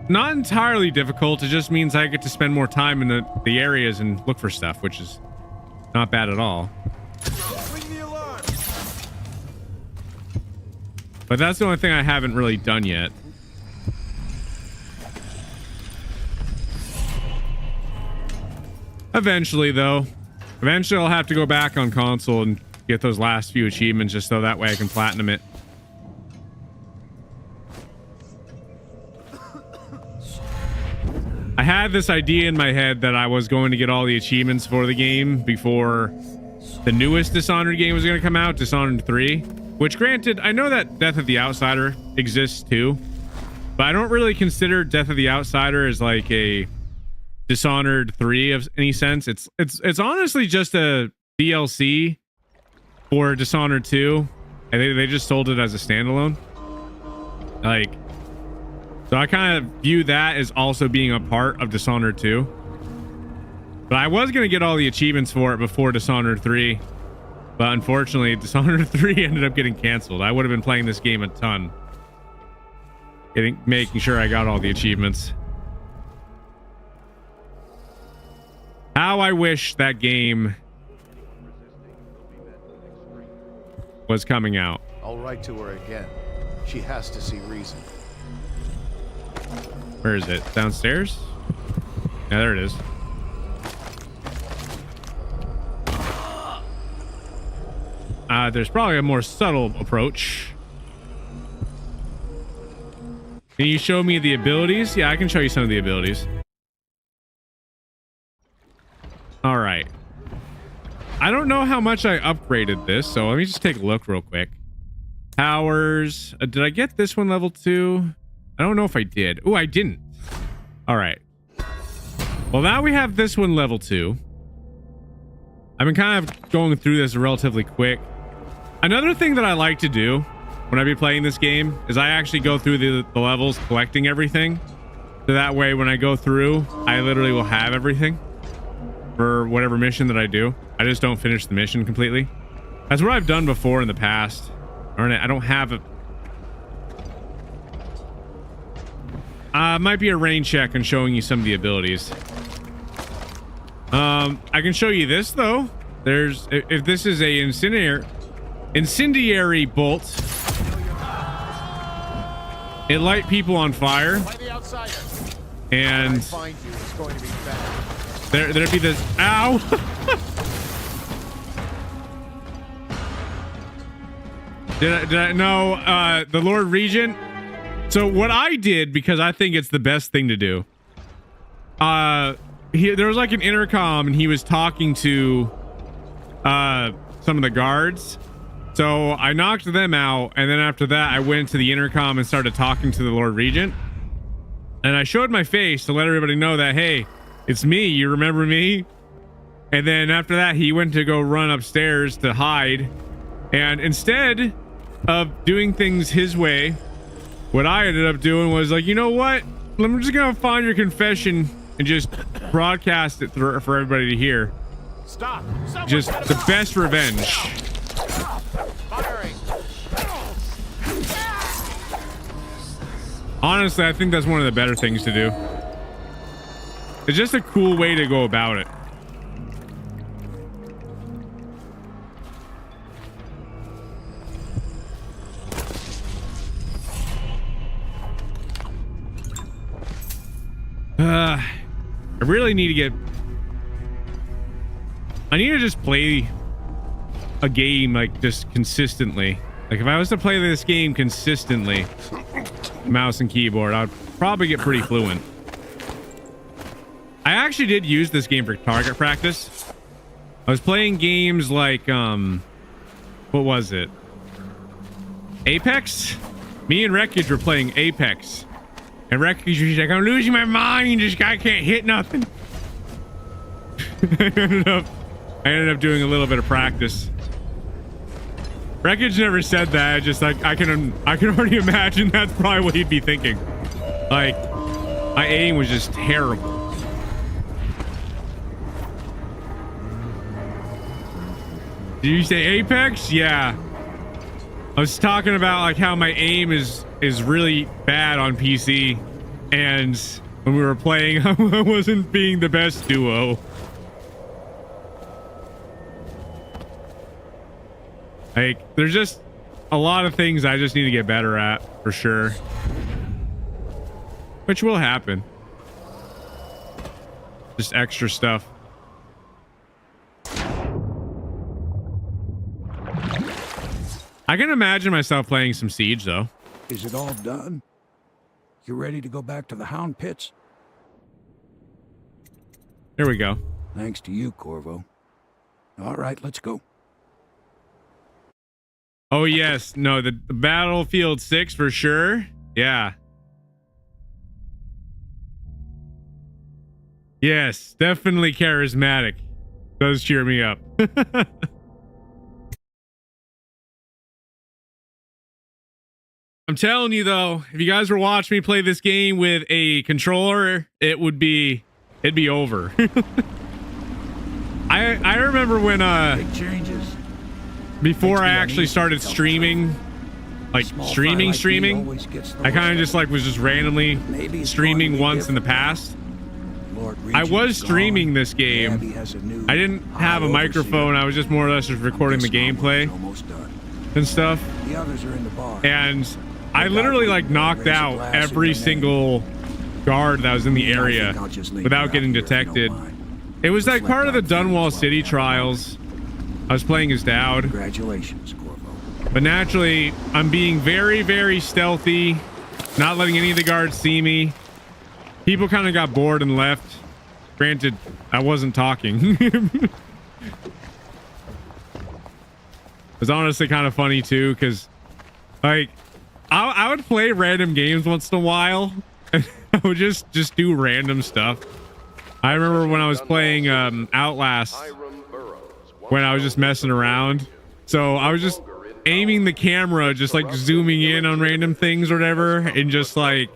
not entirely difficult. It just means I get to spend more time in the areas and look for stuff, which is not bad at all. Ring the alarm. But that's the only thing I haven't really done yet. Eventually, though. Eventually, I'll have to go back on console and get those last few achievements just so that way I can platinum it. I had this idea in my head that I was going to get all the achievements for the game before the newest Dishonored game was going to come out, Dishonored 3, which granted, I know that Death of the Outsider exists too, but I don't really consider Death of the Outsider as like a Dishonored 3 of any sense. It's honestly just a DLC for Dishonored 2, and they just sold it as a standalone. Like, so I kind of view that as also being a part of Dishonored 2. But I was going to get all the achievements for it before Dishonored 3. But unfortunately, Dishonored 3 ended up getting canceled. I would have been playing this game a ton, making sure I got all the achievements. How I wish that game was coming out. I'll write to her again. She has to see reason. Where is it? Downstairs? Yeah, there it is. There's probably a more subtle approach. Can you show me the abilities? Yeah, I can show you some of the abilities. All right. I don't know how much I upgraded this, so let me just take a look real quick. Powers. Did I get this one level 2? I don't know if I did. Oh, I didn't. All right. Well, now we have this one level 2. I've been kind of going through this relatively quick. Another thing that I like to do when I be playing this game is I actually go through the levels collecting everything. So that way when I go through, I literally will have everything for whatever mission that I do. I just don't finish the mission completely. That's what I've done before in the past. I don't have a... might be a rain check on showing you some of the abilities. I can show you this though. There's if this is a incendiary bolt, it light people on fire, and there'd be this. Ow! Did I no? The Lord Regent. So what I did, because I think it's the best thing to do, there was like an intercom and he was talking to some of the guards. So I knocked them out, and then after that I went to the intercom and started talking to the Lord Regent, and I showed my face to let everybody know that, hey, it's me, you remember me? And then after that he went to go run upstairs to hide, and instead of doing things his way, what I ended up doing was like, you know what, I'm just gonna find your confession and just broadcast it for everybody to hear. Stop. Just the best revenge. Firing. Honestly, I think that's one of the better things to do. It's just a cool way to go about it. I really need to get... I need to just play a game like just consistently. Like if I was to play this game consistently, mouse and keyboard, I'd probably get pretty fluent. I actually did use this game for target practice. I was playing games like what was it? Apex? Me and Wreckage were playing Apex. And Wreckage was like, I'm losing my mind, this guy can't hit nothing. I ended up doing a little bit of practice. Wreckage never said that. Just like I can already imagine that's probably what he'd be thinking. Like my aim was just terrible. Did you say Apex? Yeah. I was talking about like how my aim is really bad on PC, and when we were playing, I wasn't being the best duo. Like, there's just a lot of things I just need to get better at, for sure. Which will happen. Just extra stuff. I can imagine myself playing some Siege, though. Is it all done? You ready to go back to the Hound Pits? Here we go. Thanks to you, Corvo. All right, let's go. Oh yes, no, the Battlefield 6 for sure. Yeah. Yes, definitely charismatic. Does cheer me up. I'm telling you though, if you guys were watching me play this game with a controller, it'd be over. I remember when Big changes. before I actually started streaming, like streaming, I kind of just like was just randomly streaming once in the past. I was streaming this game. I didn't have a microphone. I was just more or less just recording the gameplay and stuff. The others are in the bar. And I literally like knocked out every single guard that was in the area without getting detected. It was like part of the Dunwall City trials. I was playing as Dowd. Congratulations, Corvo. But naturally, I'm being very, very stealthy, not letting any of the guards see me. People kind of got bored and left. Granted, I wasn't talking. It was honestly kind of funny too, because like I would play random games once in a while, and I would just do random stuff. I remember when I was playing Outlast, when I was just messing around. So I was just aiming the camera, just like zooming in on random things or whatever, and just like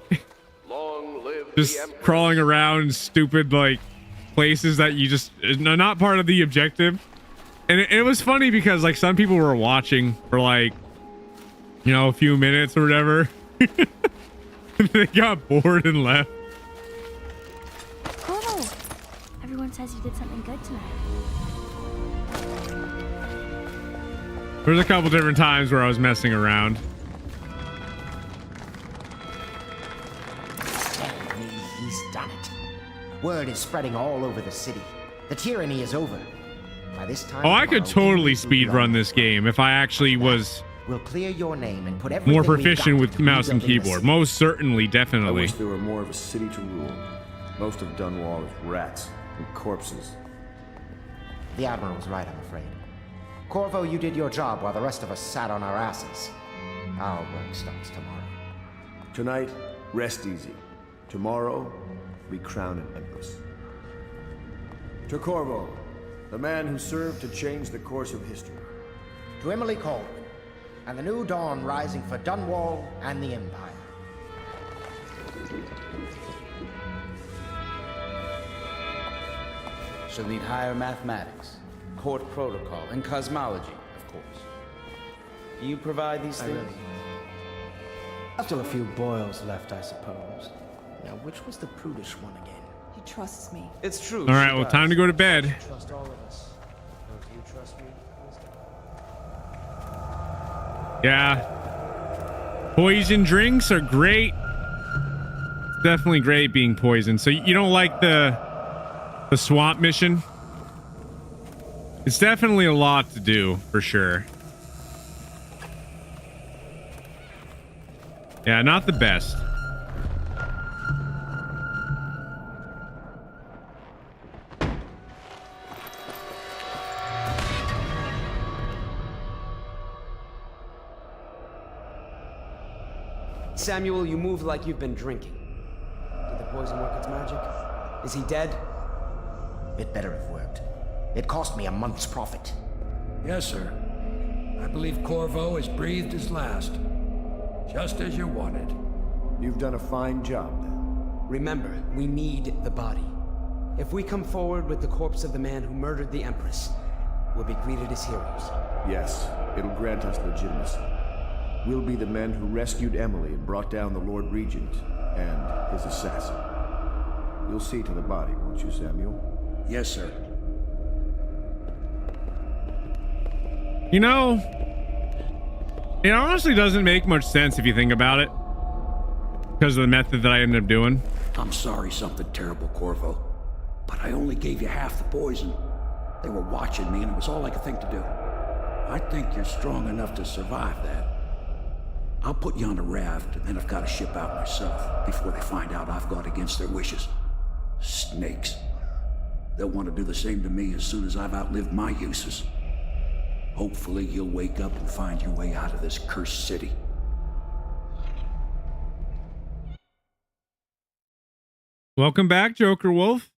just crawling around stupid like places that you just not part of the objective. And it was funny because like some people were watching for like, you know, a few minutes or whatever. They got bored and left. Corvo, everyone says you did something good tonight. There's a couple different times where I was messing around. He's done it. Word is spreading all over the city. The tyranny is over. By this time, Oh, I could totally speed run this game if I actually was we'll clear your name and put everything more we've proficient got with into mouse and rebuilding the keyboard. city. Most certainly, I definitely. wish there were more of a city to rule. Most of Dunwall is rats and corpses. The Admiral was right, I'm afraid. Corvo, you did your job while the rest of us sat on our asses. Our work starts tomorrow. Tonight, rest easy. Tomorrow, we crown an empress. To Corvo, the man who served to change the course of history. To Emily Colwyn, and the new dawn rising for Dunwall and the Empire. She'll need higher mathematics, court protocol, and cosmology, of course. Do you provide these things? Still a few boils left, I suppose. Now, which was the prudish one again? He trusts me. It's true. All right, well, time to go to bed. Trust all of us. Don't you trust me? Yeah. Poison drinks are great. It's definitely great being poisoned. So you don't like the swamp mission? It's definitely a lot to do, for sure. Yeah, not the best. Samuel, you move like you've been drinking. Did the poison work its magic? Is he dead? It better have worked. It cost me a month's profit. Yes, sir. I believe Corvo has breathed his last. Just as you wanted. You've done a fine job, then. Remember, we need the body. If we come forward with the corpse of the man who murdered the Empress, we'll be greeted as heroes. Yes, it'll grant us legitimacy. We'll be the men who rescued Emily and brought down the Lord Regent and his assassin. You'll see to the body, won't you, Samuel? Yes, sir. You know, it honestly doesn't make much sense if you think about it, because of the method that I ended up doing. I'm sorry something terrible, Corvo, but I only gave you half the poison. They were watching me and it was all I could think to do. I think you're strong enough to survive that. I'll put you on a raft and then I've got to ship out myself before they find out I've gone against their wishes. Snakes. They'll want to do the same to me as soon as I've outlived my uses. Hopefully you'll wake up and find your way out of this cursed city. Welcome back, Joker Wolf.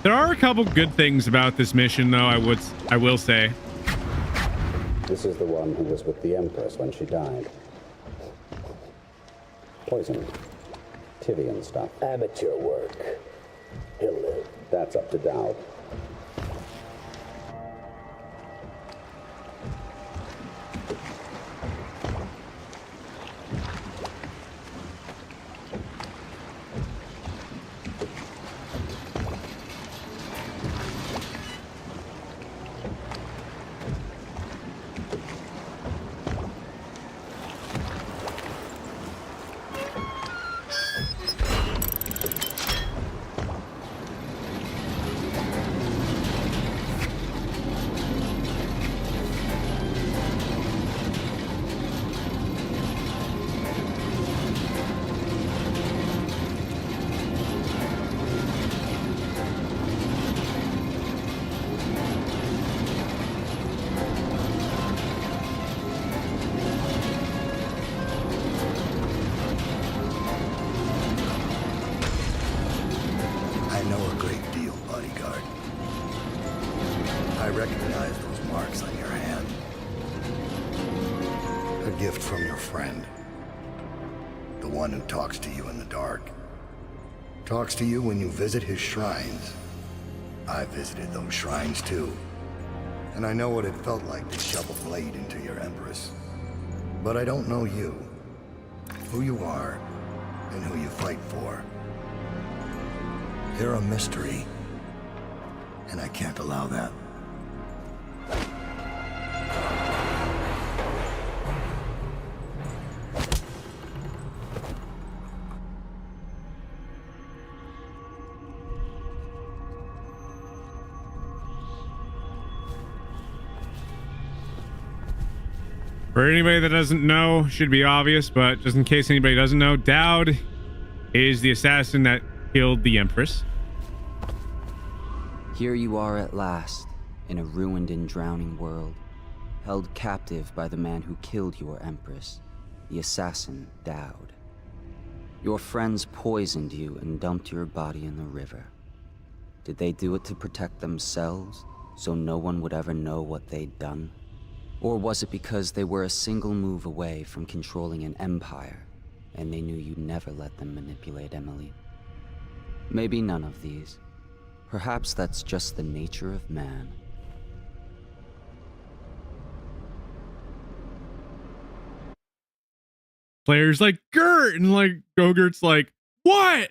There are a couple good things about this mission, though, I will say. This is the one who was with the Empress when she died. Poisoned. Tivian stuff. Amateur work. He'll live. That's up to Dowd. Talks to you when you visit his shrines. I visited those shrines too. And I know what it felt like to shove a blade into your Empress. But I don't know you. Who you are, and who you fight for. You're a mystery. And I can't allow that. For anybody that doesn't know, should be obvious, but just in case anybody doesn't know, Dowd is the assassin that killed the Empress. Here you are at last, in a ruined and drowning world, held captive by the man who killed your Empress, the assassin Dowd. Your friends poisoned you and dumped your body in the river. Did they do it to protect themselves, so no one would ever know what they'd done? Or was it because they were a single move away from controlling an empire, and they knew you'd never let them manipulate Emily? Maybe none of these. Perhaps that's just the nature of man. Player's like, Gert! And like, Go-Gurt's like, what?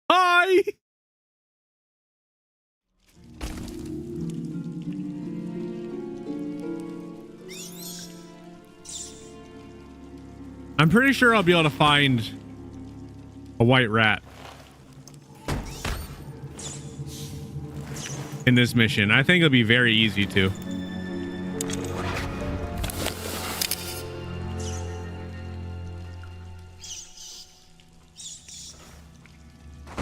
Hi! I'm pretty sure I'll be able to find a white rat in this mission. I think it'll be very easy to.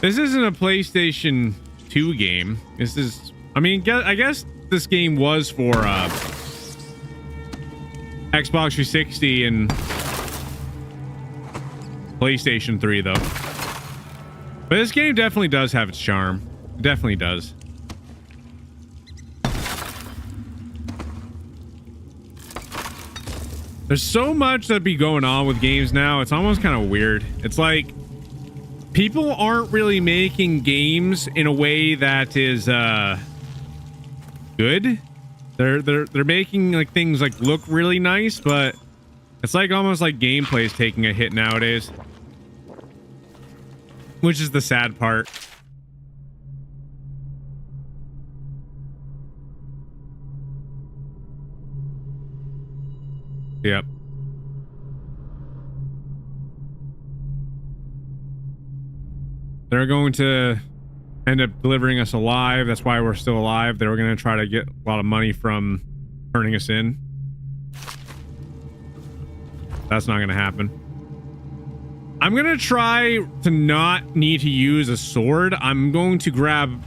This isn't a PlayStation 2 game. This is, I mean, I guess this game was for Xbox 360 and PlayStation 3 though. But this game definitely does have its charm. It definitely does. There's so much that be going on with games now. It's almost kind of weird. It's like people aren't really making games in a way that is good. They're making like things like look really nice, but it's like almost like gameplay is taking a hit nowadays, which is the sad part. Yep. They're going to end up delivering us alive. That's why we're still alive. They were going to try to get a lot of money from turning us in. That's not going to happen. I'm going to try to not need to use a sword. I'm going to grab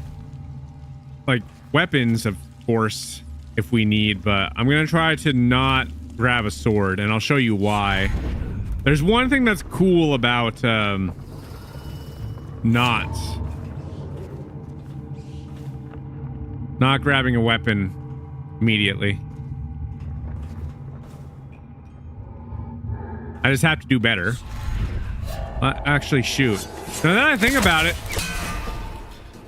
like weapons, of course, if we need, but I'm going to try to not grab a sword, and I'll show you why. There's one thing that's cool about not grabbing a weapon immediately. I just have to do better. Actually, shoot. Now that I think about it,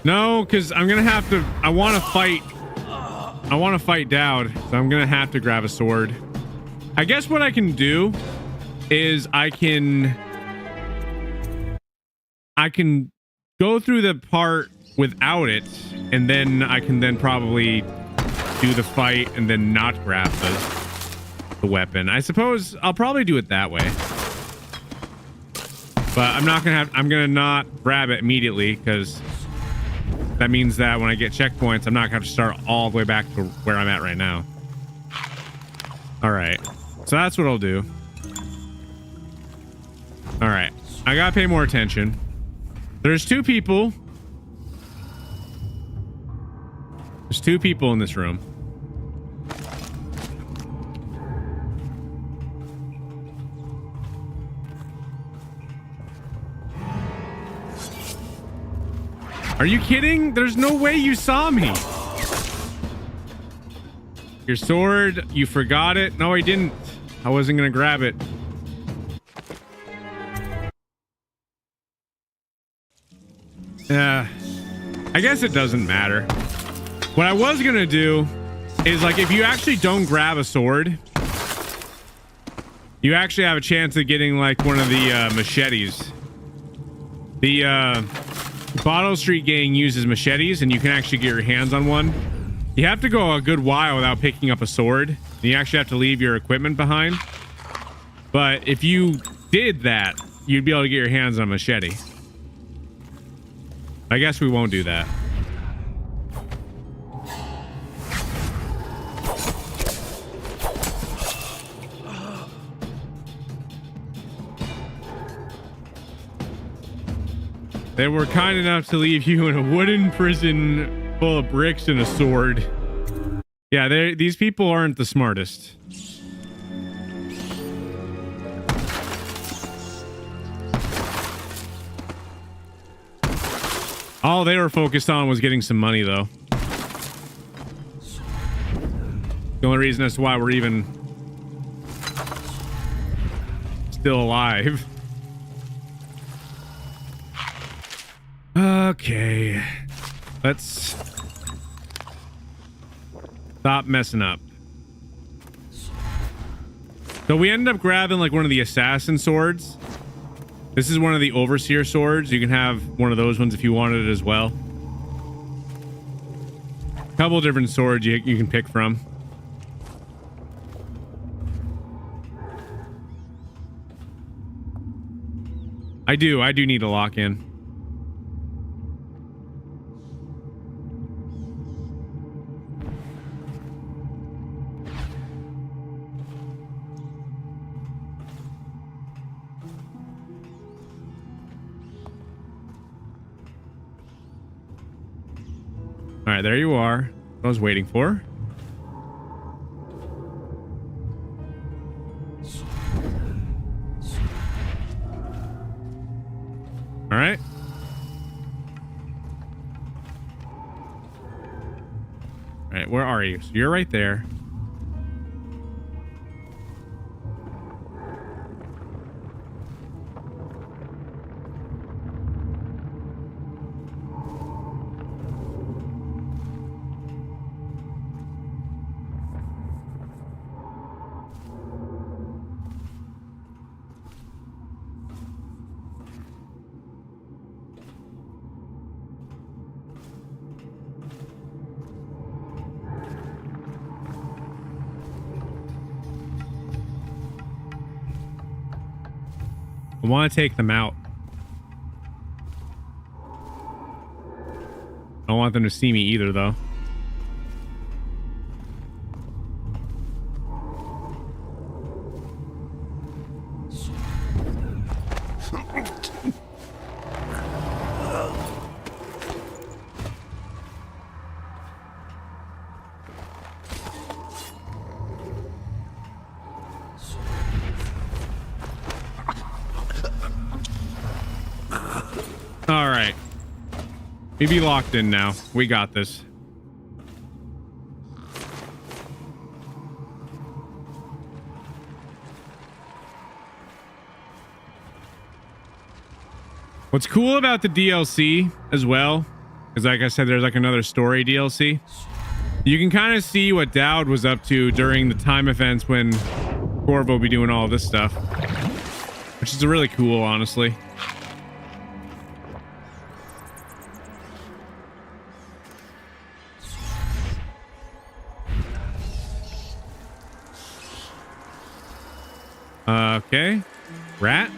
no, because I'm gonna have to. I want to fight Dowd, so I'm gonna have to grab a sword. I guess what I can do is I can go through the part without it, and then I can then probably do the fight and then not grab the weapon. I suppose I'll probably do it that way. But I'm gonna not grab it immediately, because that means that when I get checkpoints, I'm not gonna have to start all the way back to where I'm at right now. All right, so that's what I'll do. All right, I gotta pay more attention. There's two people. There's two people in this room. Are you kidding? There's no way you saw me. Your sword, you forgot it? No, I didn't. I wasn't gonna grab it. I guess it doesn't matter. What I was gonna do is, like, if you actually don't grab a sword, you actually have a chance of getting like one of the machetes. The Bottle Street gang uses machetes, and you can actually get your hands on one. You have to go a good while without picking up a sword, and you actually have to leave your equipment behind. But if you did that, you'd be able to get your hands on a machete. I guess we won't do that. They were kind enough to leave you in a wooden prison full of bricks and a sword. Yeah, these people aren't the smartest. All they were focused on was getting some money, though. The only reason as to why we're even still alive. Okay, let's stop messing up. So we ended up grabbing like one of the assassin swords. This is one of the overseer swords. You can have one of those ones if you wanted it as well. A couple of different swords you can pick from. I do need a lock-in. All right, there you are. I was waiting for. All right. All right, where are you? So you're right there. I want to take them out. I don't want them to see me either, though. We be locked in now. We got this. What's cool about the DLC as well is, like I said, there's like another story DLC. You can kind of see what Dowd was up to during the time events when Corvo be doing all this stuff, which is really cool, honestly. Okay. Rat?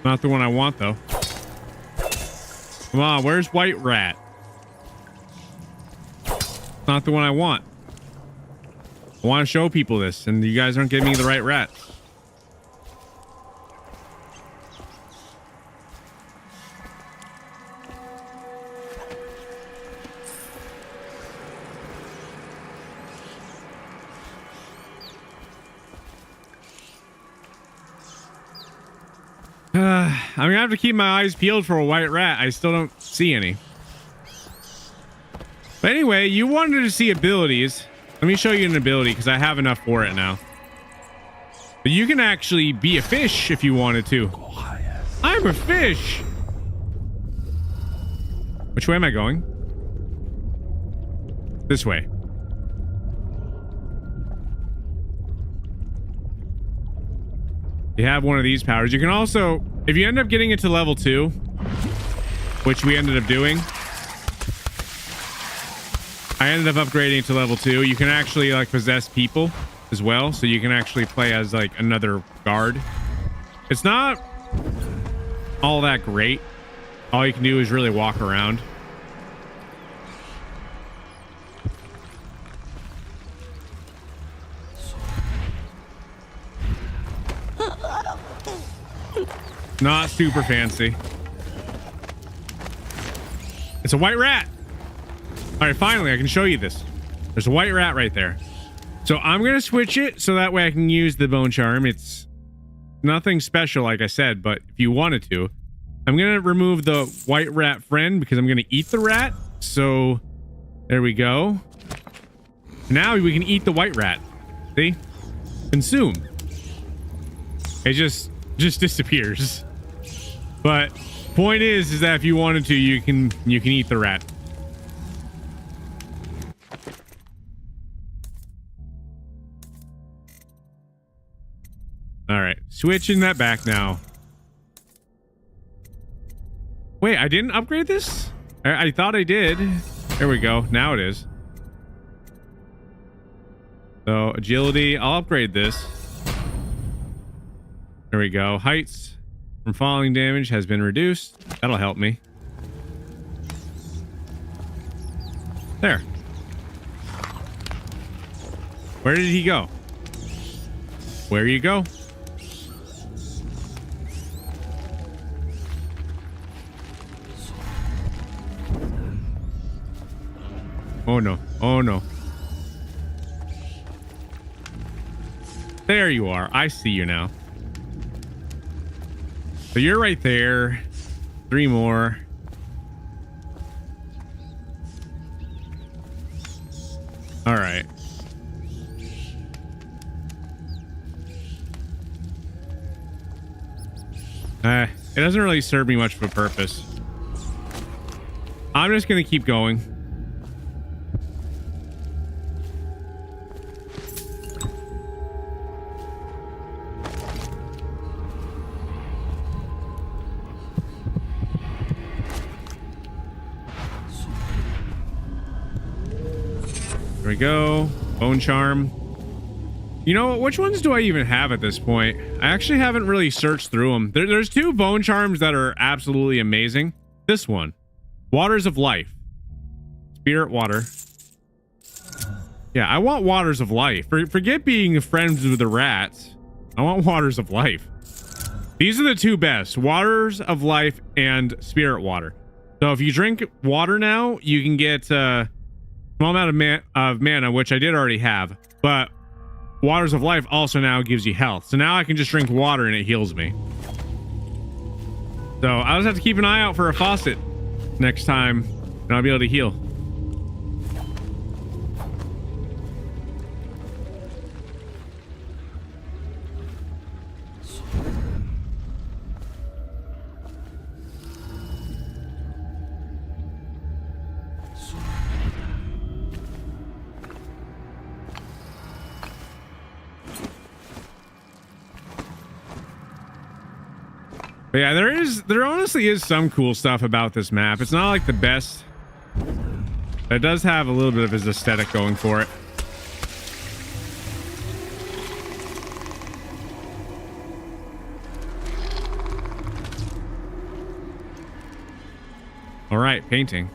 Not the one I want, though. Come on, where's White Rat? Not the one I want. I want to show people this, and you guys aren't giving me the right rat. I'm gonna have to keep my eyes peeled for a white rat. I still don't see any. But anyway, you wanted to see abilities. Let me show you an ability because I have enough for it now. But you can actually be a fish if you wanted to. I'm a fish. Which way am I going? This way. You have one of these powers. You can also, if you end up getting it to level 2, which we ended up doing, I ended up upgrading it to level 2. You can actually like possess people as well, so you can actually play as like another guard. It's not all that great. All you can do is really walk around. Not super fancy. It's a white rat. All right, finally, I can show you this. There's a white rat right there. So I'm going to switch it so that way I can use the bone charm. It's nothing special, like I said, but if you wanted to, I'm going to remove the white rat friend because I'm going to eat the rat. So there we go. Now we can eat the white rat. See? Consume. It just disappears. But point is that if you wanted to, you can eat the rat. All right, switching that back now. Wait, I didn't upgrade this? I thought I did. There we go. Now it is. So agility, I'll upgrade this. There we go. Heights from falling damage has been reduced. That'll help me. There. Where did he go? Where you go? Oh no. Oh no. There you are. I see you now. So you're right there. 3 more. All right. It doesn't really serve me much of a purpose. I'm just going to keep going. There we go. Bone charm. You know, which ones do I even have at this point? I actually haven't really searched through them. There's 2 bone charms that are absolutely amazing. This one, Waters of Life. Spirit water. Yeah, I want Waters of Life. Forget being friends with the rats. I want Waters of Life. These are the 2 best. Waters of Life and Spirit water. So if you drink water now, you can get small amount of mana, which I did already have, but Waters of Life also now gives you health. So now I can just drink water and it heals me. So I'll just have to keep an eye out for a faucet. next time, and I'll be able to heal. But yeah, there honestly is some cool stuff about this map. It's not like the best, but it does have a little bit of his aesthetic going for it. All right, painting.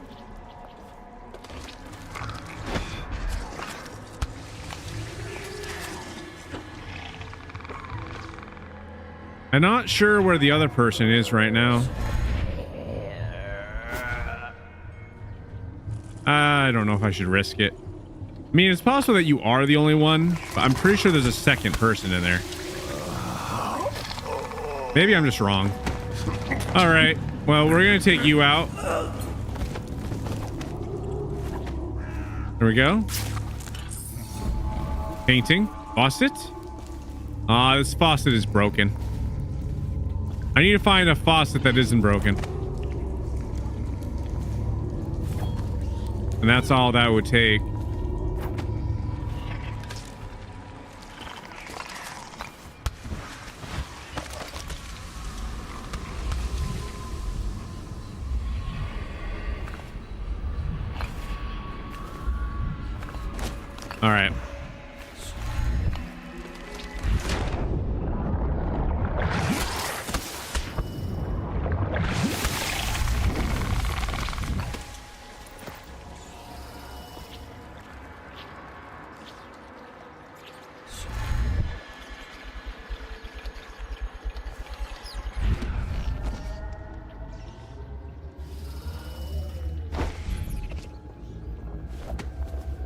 I'm not sure where the other person is right now. I don't know if I should risk it. I mean, it's possible that you are the only one, but I'm pretty sure there's a second person in there. Maybe I'm just wrong. All right. Well, we're going to take you out. There we go. Painting. Faucet. This faucet is broken. I need to find a faucet that isn't broken. And that's all that would take. All right.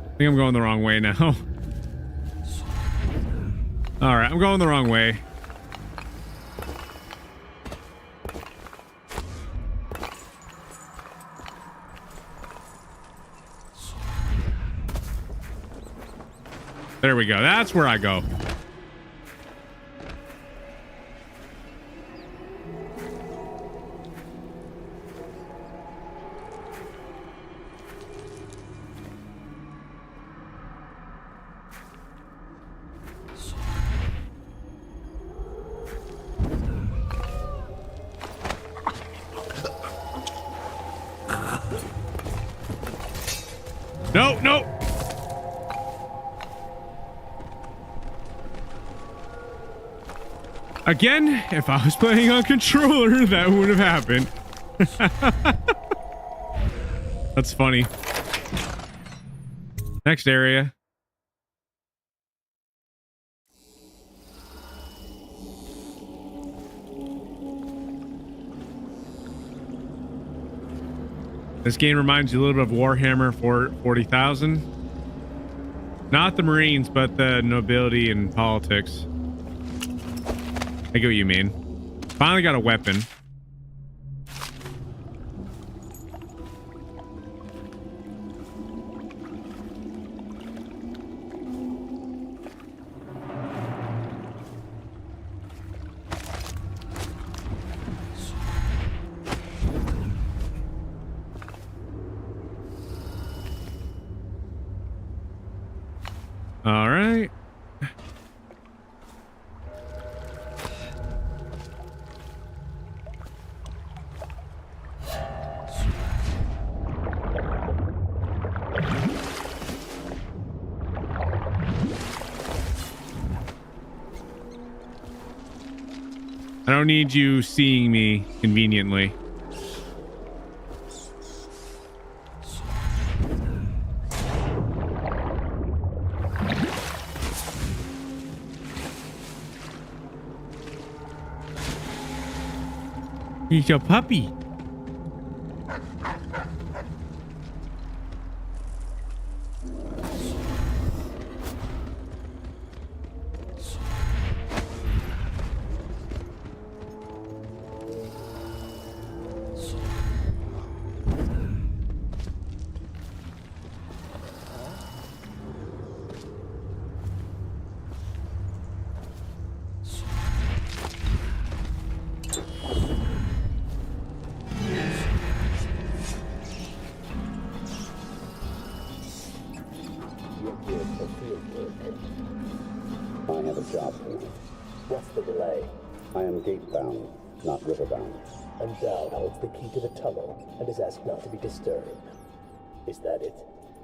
I think I'm going the wrong way now. All right, I'm going the wrong way. There we go. That's where I go. No, no. Again, if I was playing on controller, that would have happened. That's funny. Next area. This game reminds you a little bit of Warhammer 40,000. Not the Marines, but the nobility and politics. I get what you mean. Finally got a weapon. All right. I don't need you seeing me conveniently. He's a puppy. I am gate-bound, not river-bound. And Dowd holds the key to the tunnel and is asked not to be disturbed. Is that it?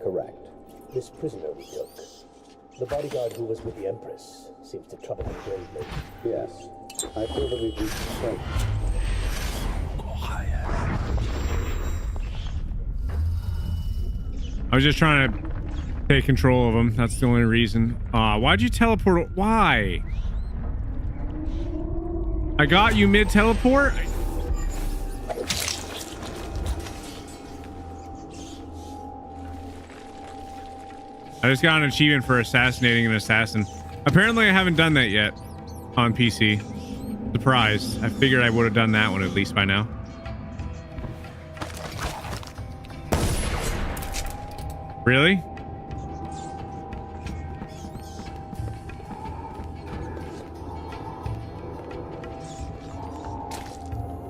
Correct. This prisoner we took, the bodyguard who was with the Empress, seems to trouble him greatly. Yes. I feel that we've reached the point. I was just trying to take control of him. That's the only reason. Why'd you teleport? Why? I got you mid-teleport? I just got an achievement for assassinating an assassin. Apparently I haven't done that yet on PC. Surprised. I figured I would have done that one at least by now. Really?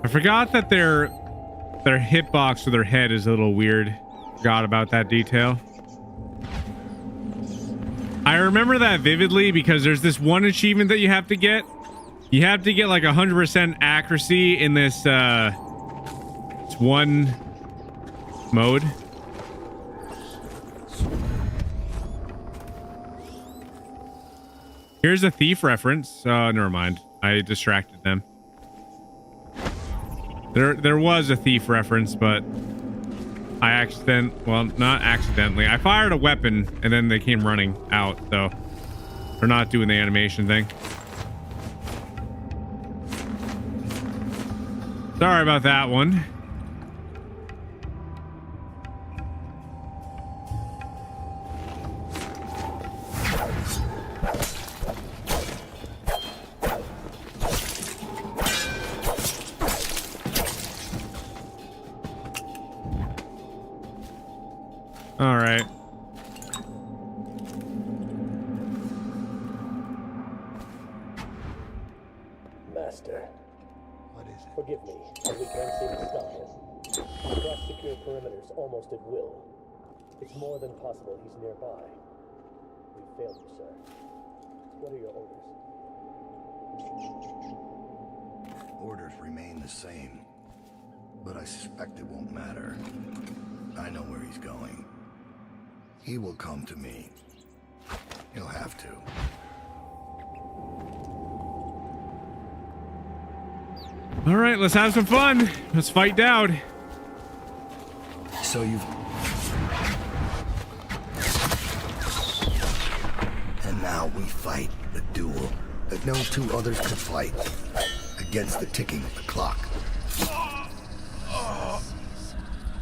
I forgot that their hitbox or their head is a little weird. Forgot about that detail. I remember that vividly because there's this one achievement that you have to get. You have to get like 100% accuracy in this one mode. Here's a thief reference. Never mind. I distracted them. There was a thief reference, but I not accidentally. I fired a weapon and then they came running out, so they're not doing the animation thing. Sorry about that one. All right. Master. What is it? Forgive me, but we can't seem to stop him. He crossed secure perimeters almost at will. It's more than possible he's nearby. We failed you, sir. What are your orders? Orders remain the same, but I suspect it won't matter. I know where he's going. He will come to me. He'll have to. All right, let's have some fun. Let's fight Dowd. So you've... And now we fight the duel that no two others could fight against the ticking of the clock.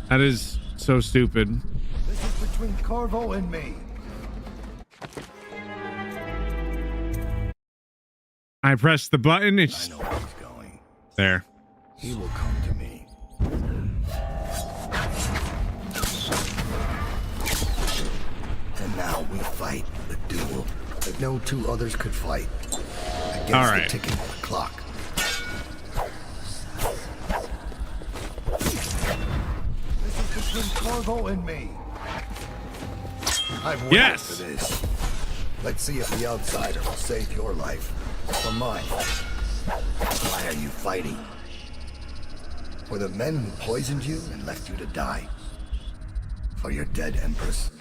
That is so stupid. This is between Corvo and me. I pressed the button. It's... I know where he's going. There. He will come to me. And now we fight the duel that no two others could fight against the ticking of the clock. This is between Corvo and me. I've waited for this. Let's see if the outsider will save your life or mine. Why are you fighting? For the men who poisoned you and left you to die? For your dead Empress?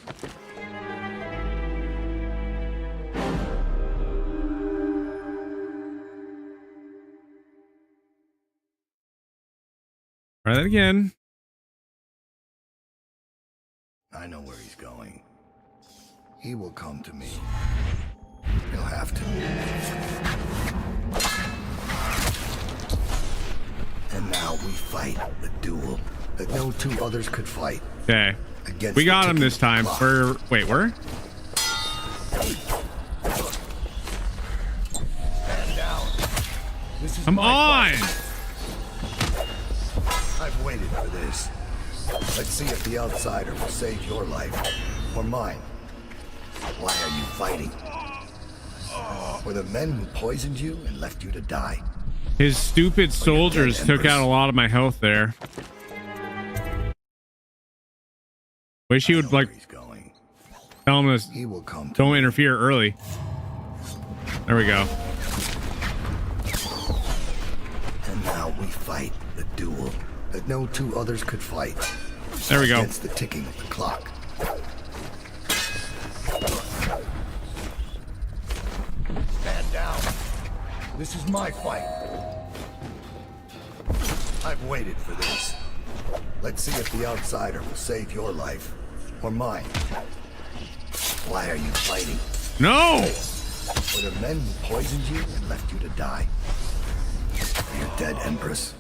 Try that again. I know where he's going. He will come to me. He'll have to. And now we fight the duel that no two others could fight. Okay. We got him this time. Wait, where? Come on! I've waited for this. Let's see if the outsider will save your life or mine. Why are you fighting? For the men who poisoned you and left you to die? His stupid soldiers took out a lot of my health there. Wish he would like tell him this. Don't interfere early. There we go. Now we fight the duel that no two others could fight. There we go. Against the ticking of the clock. Stand down. This is my fight. I've waited for this. Let's see if the outsider will save your life or mine. Why are you fighting? No! For the men who poisoned you and left you to die. For your dead Empress.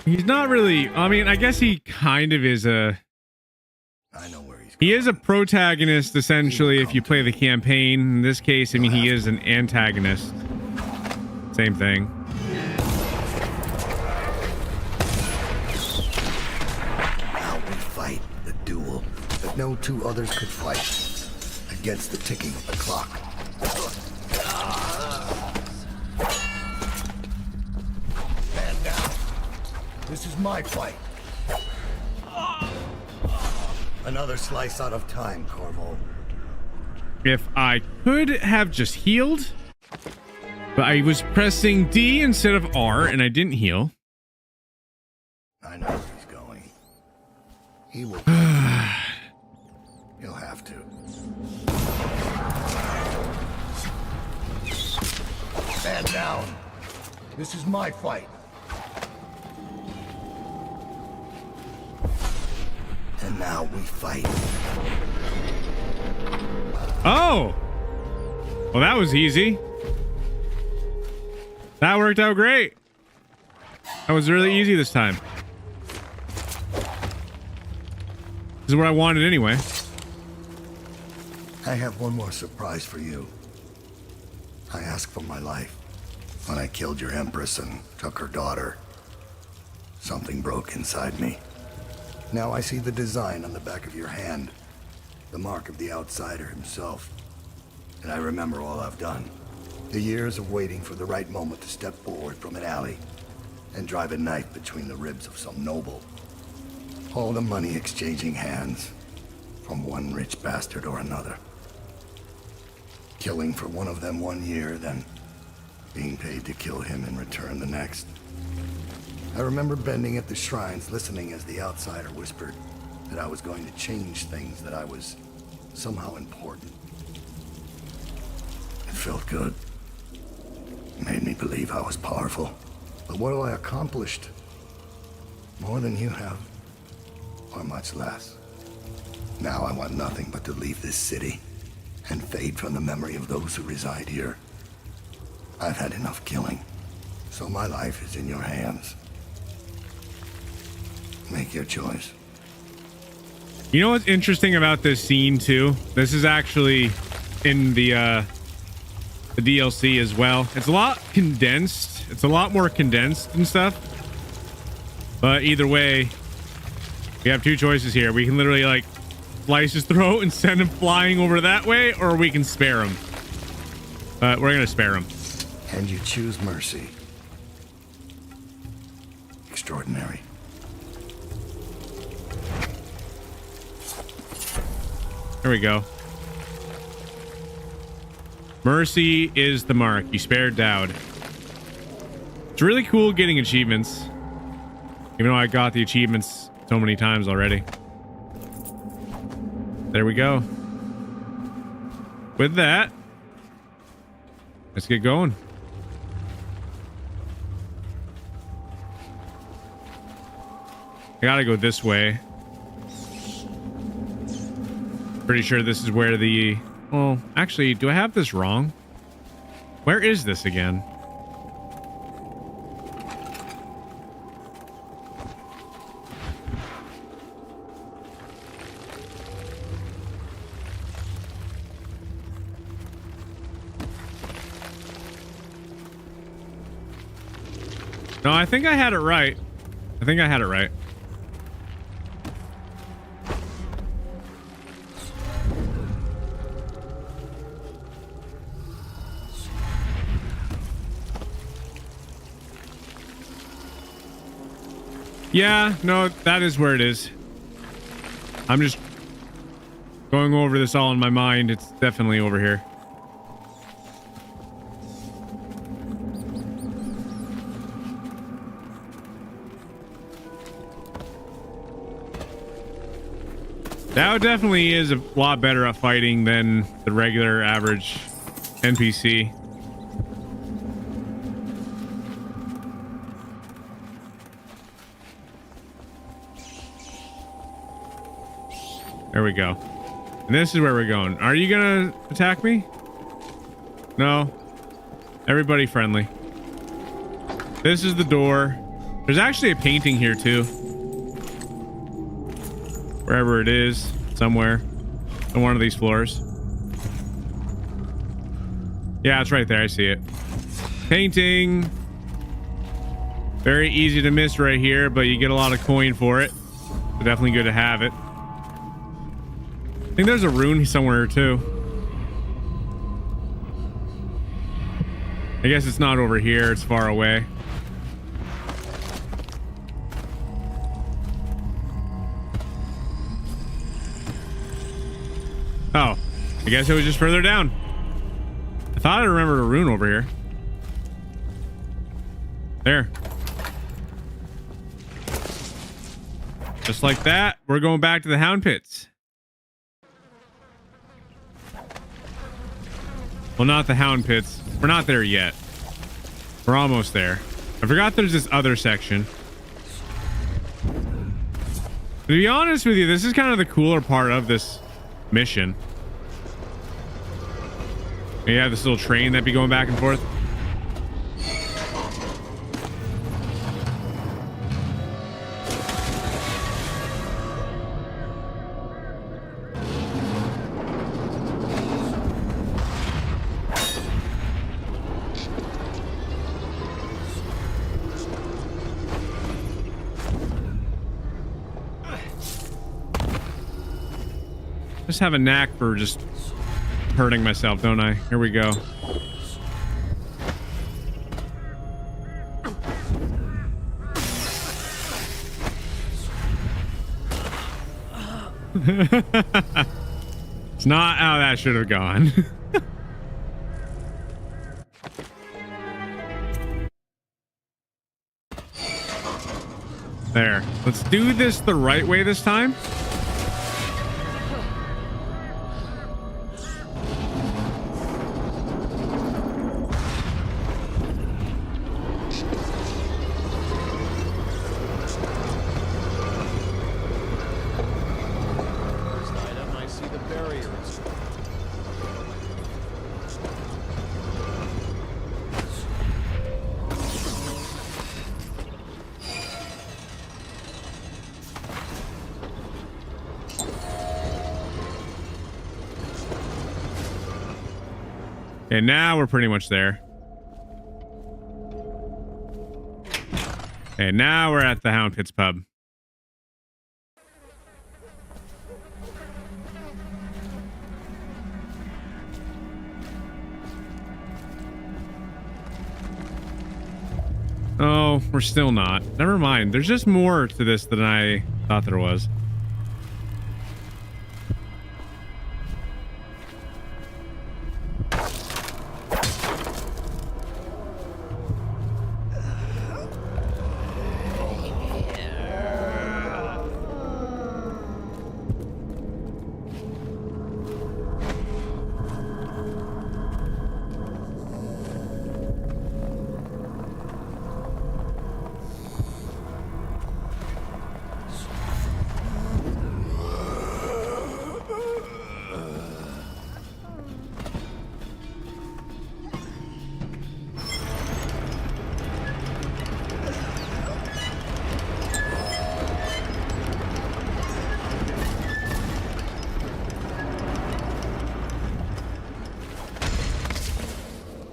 He's not really, I mean, I guess he kind of is a... He is a protagonist, essentially, if you play the campaign. In this case, I mean, he is an antagonist. Same thing. Now we fight the duel that no two others could fight. Against the ticking of the clock. Stand down. This is my fight. Another slice out of time, Corvo. If I could have just healed, but I was pressing D instead of R and I didn't heal. I know where he's going. He will. You'll have to. Stand down. This is my fight. And now we fight. Oh! Well, that was easy. That worked out great. That was really easy this time. This is what I wanted anyway. I have one more surprise for you. I asked for my life when I killed your Empress and took her daughter. Something broke inside me. Now I see the design on the back of your hand. The mark of the outsider himself. And I remember all I've done. The years of waiting for the right moment to step forward from an alley and drive a knife between the ribs of some noble. All the money exchanging hands from one rich bastard or another. Killing for one of them 1 year, then being paid to kill him in return the next. I remember bending at the shrines, listening as the outsider whispered that I was going to change things, that I was somehow important. It felt good. It made me believe I was powerful. But what have I accomplished? More than you have, or much less. Now I want nothing but to leave this city and fade from the memory of those who reside here. I've had enough killing, so my life is in your hands. Make your choice. You know what's interesting about this scene too? This is actually in the DLC as well. It's a lot condensed. It's a lot more condensed and stuff. But either way, we have two choices here. We can literally like slice his throat and send him flying over that way, or we can spare him. But we're gonna spare him. And you choose mercy. Extraordinary. There we go. Mercy is the mark. You spared Dowd. It's really cool getting achievements. Even though I got the achievements so many times already. There we go. With that, let's get going. I gotta go this way. Pretty sure this is where the... Well, actually, do I have this wrong? Where is this again? No, I think I had it right. I think I had it right. Yeah, no, that is where it is. I'm just going over this all in my mind. It's definitely over here. That definitely is a lot better at fighting than the regular average NPC. There we go. And this is where we're going. Are you gonna attack me? No. Everybody friendly. This is the door. There's actually a painting here too. Wherever it is, somewhere on one of these floors. Yeah, it's right there. I see it. Painting. Very easy to miss right here, but you get a lot of coin for it. So definitely good to have it. I think there's a rune somewhere too. I guess it's not over here. It's far away. Oh, I guess it was just further down. I thought I remembered a rune over here. There. Just like that, we're going back to the Hound Pits. Well, not the Hound Pits. We're not there yet. We're almost there. I forgot there's this other section. To be honest with you, this is kind of the cooler part of this mission. You have this little train that be going back and forth. Just have a knack for just hurting myself, don't I? Here we go. It's not how that should have gone. There. Let's do this the right way this time. And now we're pretty much there. And now we're at the Hound Pits pub. Oh, we're still not. Never mind. There's just more to this than I thought there was.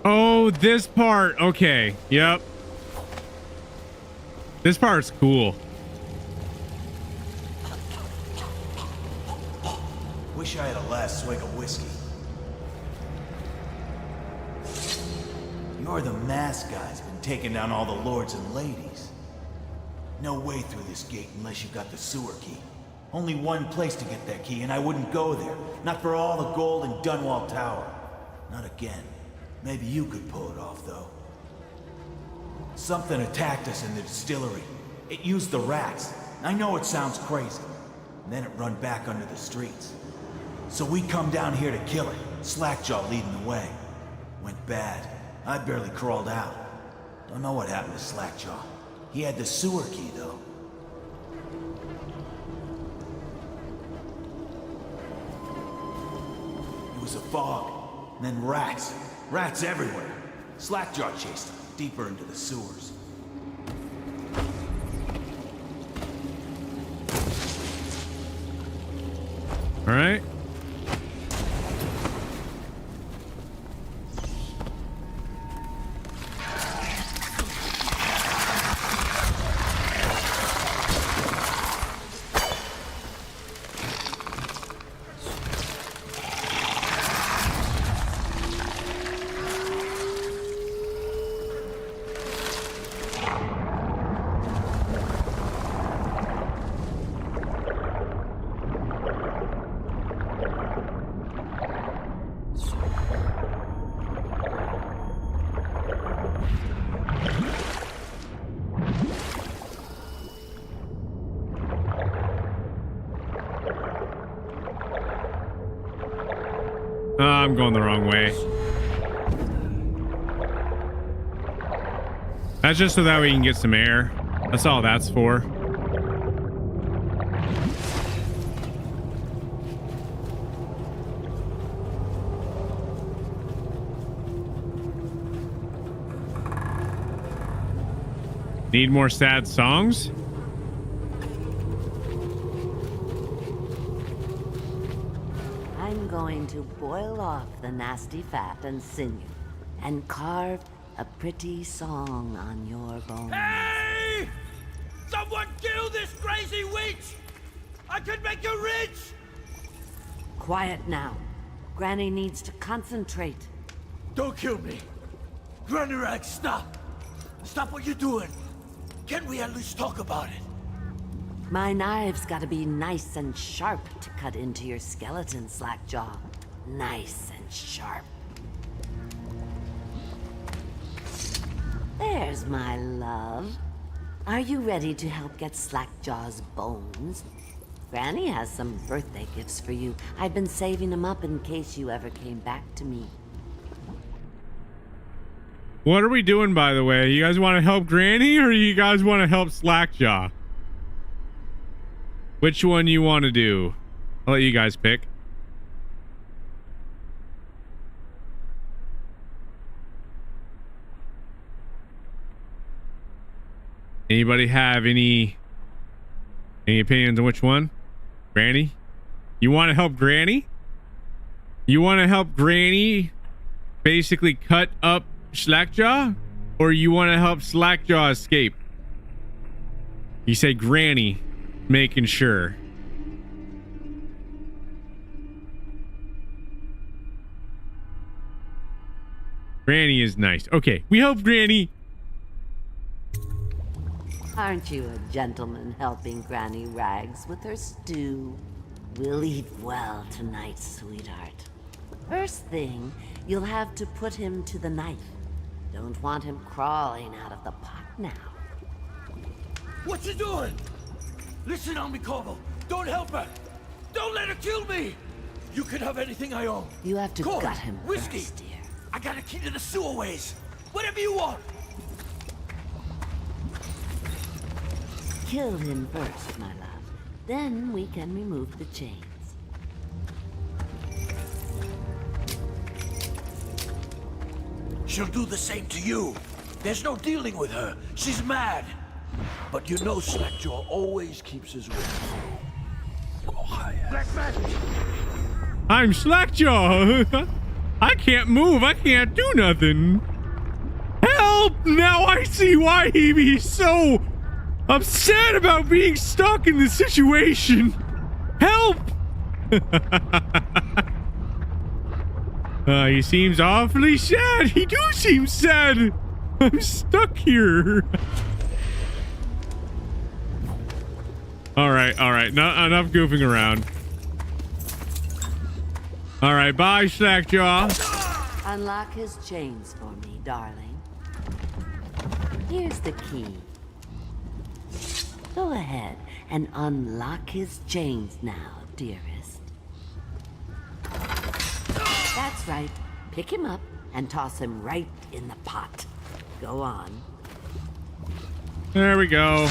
Oh, this part. Okay. Yep. This part's cool. Wish I had a last swig of whiskey. You're the masked guy's been taking down all the lords and ladies. No way through this gate unless you got the sewer key. Only one place to get that key, and I wouldn't go there. Not for all the gold in Dunwall Tower. Not again. Maybe you could pull it off, though. Something attacked us in the distillery. It used the rats. I know it sounds crazy, and then it run back under the streets. So we come down here to kill it, Slackjaw leading the way. Went bad. I barely crawled out. Don't know what happened to Slackjaw. He had the sewer key, though. It was a fog, and then rats. Rats everywhere. Slackjaw chased him deeper into the sewers. All right. I'm going the wrong way. That's just so that we can get some air. That's all that's for. Need more sad songs? I'm going to boil off the nasty fat and sinew and carve a pretty song on your bones. Hey! Someone kill this crazy witch! I could make you rich! Quiet now. Granny needs to concentrate. Don't kill me. Granny Rag, stop. Stop what you're doing. Can we at least talk about it? My knives gotta be nice and sharp to cut into your skeleton, Slackjaw. Nice and sharp. There's my love. Are you ready to help get Slackjaw's bones? Granny has some birthday gifts for you. I've been saving them up in case you ever came back to me. What are we doing, by the way? You guys want to help Granny or you guys want to help Slackjaw? Which one you want to do? I'll let you guys pick. Anybody have any opinions on which one? Granny? You want to help Granny? You want to help Granny basically cut up Slackjaw? Or you want to help Slackjaw escape? You say Granny, making sure. Granny is nice. Okay, we help Granny. Aren't you a gentleman helping Granny Rags with her stew? We'll eat well tonight, sweetheart. First thing, you'll have to put him to the knife. Don't want him crawling out of the pot now. What you doing? Listen on me, Corvo. Don't help her. Don't let her kill me. You can have anything I own. You have to Corn, gut him whiskey. first, dear. I got a key to the sewerways. Whatever you want. Kill him first, my love. Then we can remove the chains. She'll do the same to you. There's no dealing with her. She's mad. But you know Slackjaw always keeps his word. Black magic. I'm Slackjaw. I can't move. I can't do nothing. Help! Now I see why he'd be so upset about being stuck in this situation. Help! He seems awfully sad. He do seem sad. I'm stuck here. All right. Not enough goofing around. All right, bye, Slackjaw. Unlock his chains for me, darling. Here's the key. Go ahead and unlock his chains now, dearest. That's right. Pick him up and toss him right in the pot. Go on. There we go.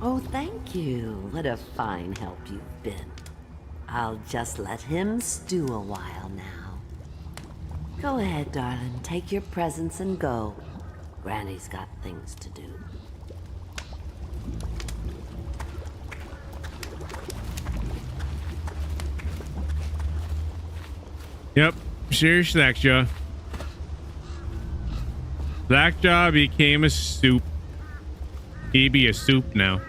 Oh, thank you. What a fine help you've been. I'll just let him stew a while now. Go ahead, darling. Take your presents and go. Granny's got things to do. Yep, sure, Slackjaw. Slackjaw became a soup. He be a soup now.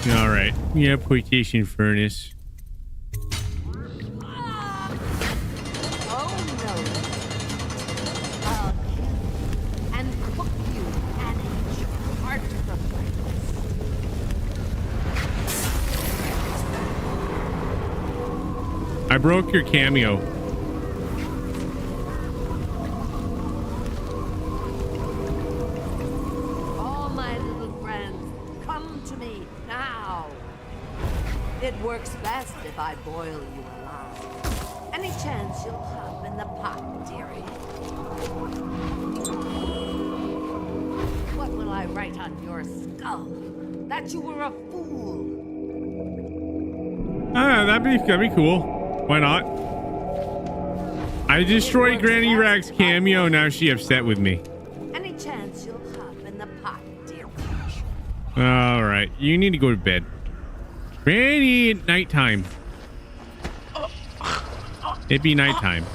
All right. Yeah, potation furnace. I broke your cameo. All my little friends, come to me now. It works best if I boil you alive. Any chance you'll hop in the pot, dearie? What will I write on your skull? That you were a fool. Ah, that'd be cool. Why not? I destroyed Granny Rag's cameo. Now she upset with me. Any chance you'll hop in the pot, dear? All right, you need to go to bed. Granny, at nighttime. It'd be nighttime.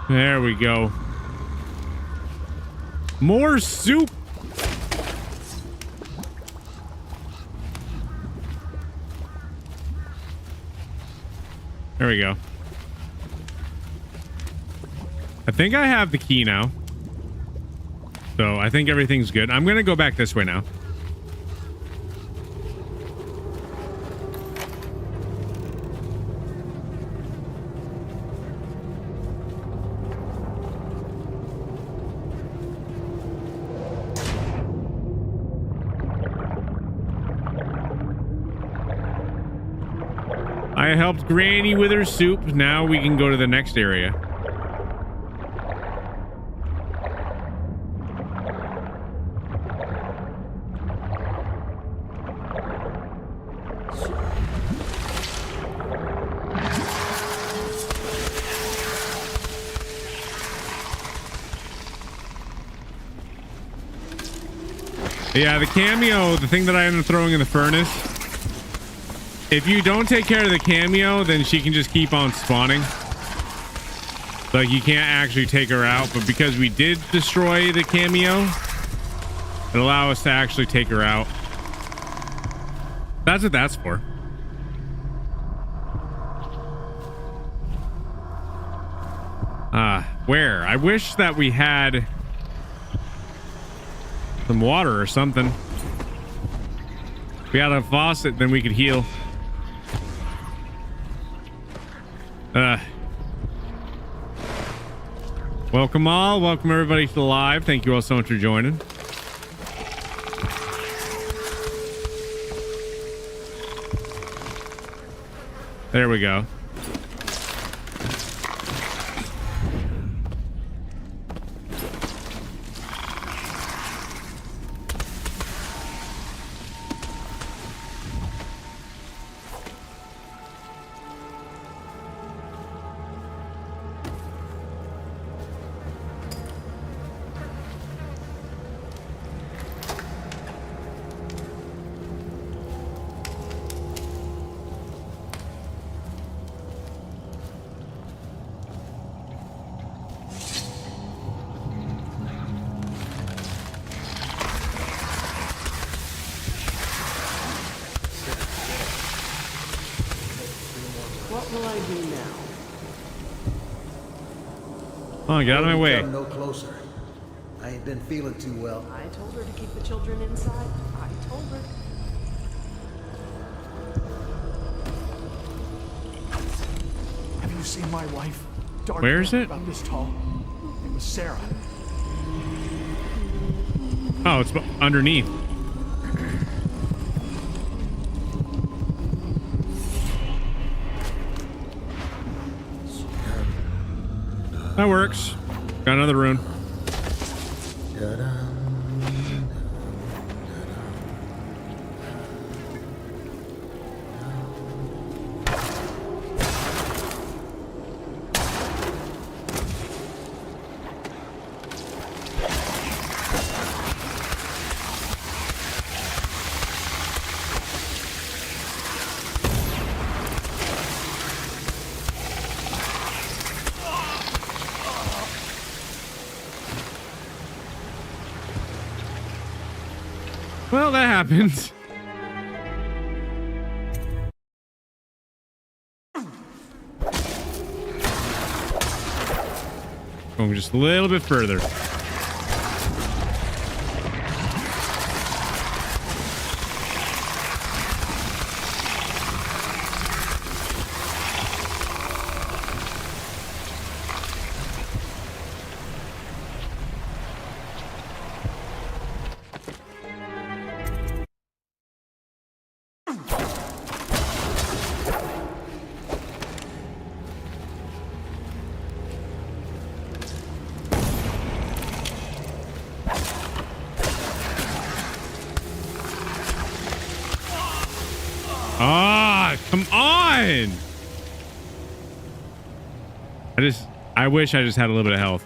There we go. More soup. There we go. I think I have the key now. So I think everything's good. I'm going to go back this way now. I helped Granny with her soup. Now we can go to the next area. Yeah, the cameo, the thing that I ended up throwing in the furnace. If you don't take care of the cameo, then she can just keep on spawning. Like, you can't actually take her out, but because we did destroy the cameo, it allows us to actually take her out. That's what that's for. Where? I wish that we had some water or something. If we had a faucet, then we could heal. Welcome all. Welcome everybody to the live. Thank you all so much for joining. There we go. What will I do now? Oh, get out of my way. Come no closer. I ain't been feeling too well. I told her to keep the children inside. I told her. Have you seen my wife? Dark Where is it? About this tall. It was Sarah. Oh, it's underneath. That works. Got another rune. Well, that happens. Going just a little bit further. Ah, come on. I wish I just had a little bit of health.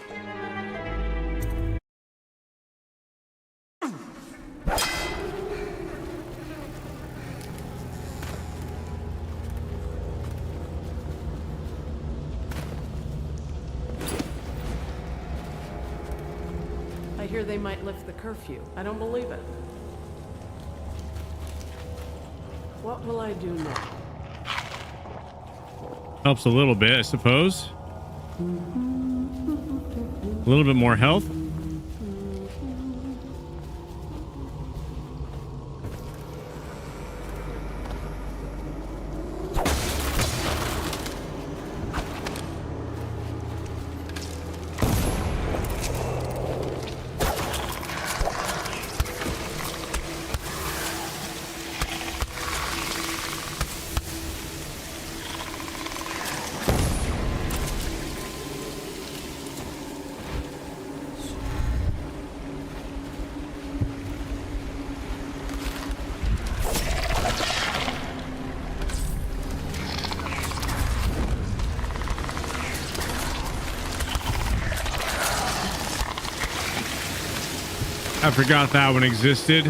I hear they might lift the curfew. I don't believe it. What will I do now? Helps a little bit, I suppose. A little bit more health. I forgot that one existed.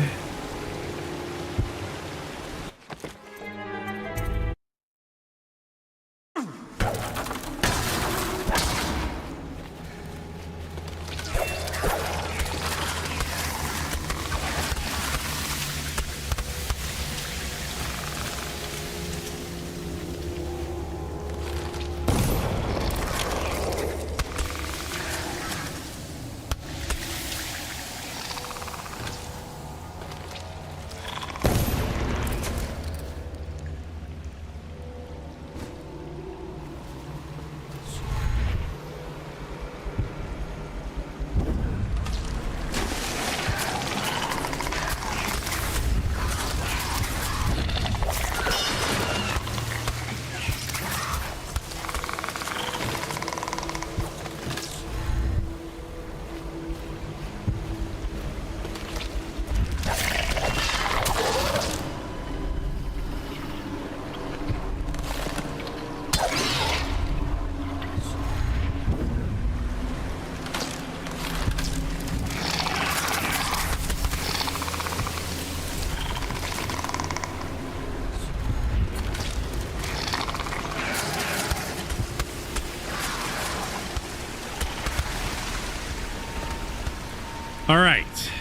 All right.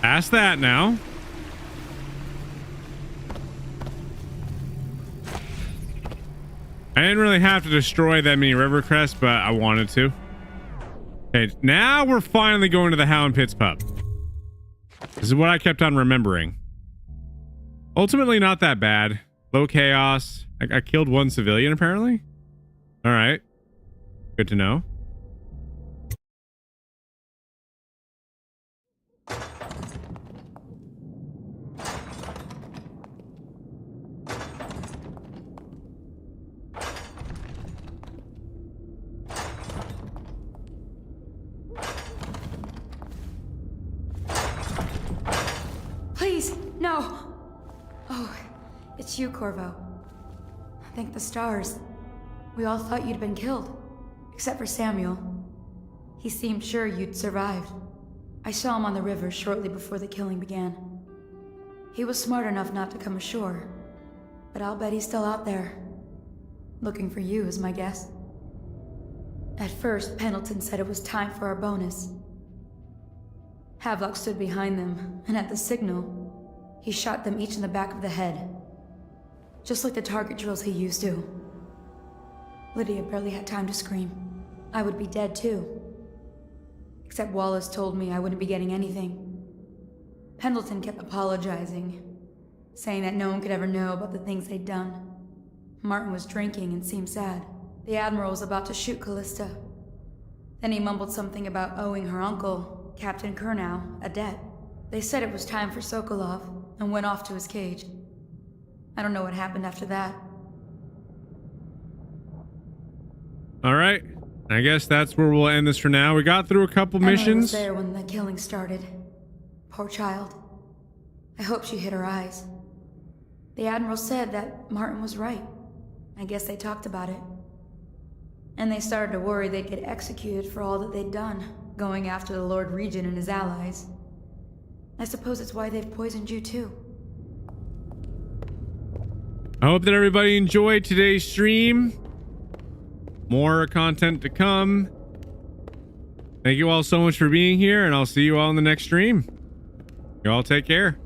Past that now. I didn't really have to destroy that many river crests, but I wanted to. Okay, now we're finally going to the Hound Pits pub. This is what I kept on remembering. Ultimately, not that bad. Low chaos. I killed one civilian, apparently. All right. Good to know. Please, no. Oh, it's you, Corvo. Thank the stars. We all thought you'd been killed, except for Samuel. He seemed sure you'd survived. I saw him on the river shortly before the killing began. He was smart enough not to come ashore, but I'll bet he's still out there. Looking for you is my guess. At first, Pendleton said it was time for our bonus. Havelock stood behind them, and at the signal, he shot them each in the back of the head. Just like the target drills he used to. Lydia barely had time to scream. I would be dead too. Except Wallace told me I wouldn't be getting anything. Pendleton kept apologizing, saying that no one could ever know about the things they'd done. Martin was drinking and seemed sad. The Admiral was about to shoot Callista. Then he mumbled something about owing her uncle, Captain Kurnow, a debt. They said it was time for Sokolov, and went off to his cage. I don't know what happened after that. All right. I guess that's where we'll end this for now. We got through a couple missions. Emily was there when the killing started. Poor child. I hope she hid her eyes. The Admiral said that Martin was right. I guess they talked about it. And they started to worry they'd get executed for all that they'd done, going after the Lord Regent and his allies. I suppose it's why they've poisoned you too. I hope that everybody enjoyed today's stream. More content to come. Thank you all so much for being here, and I'll see you all in the next stream. You all take care.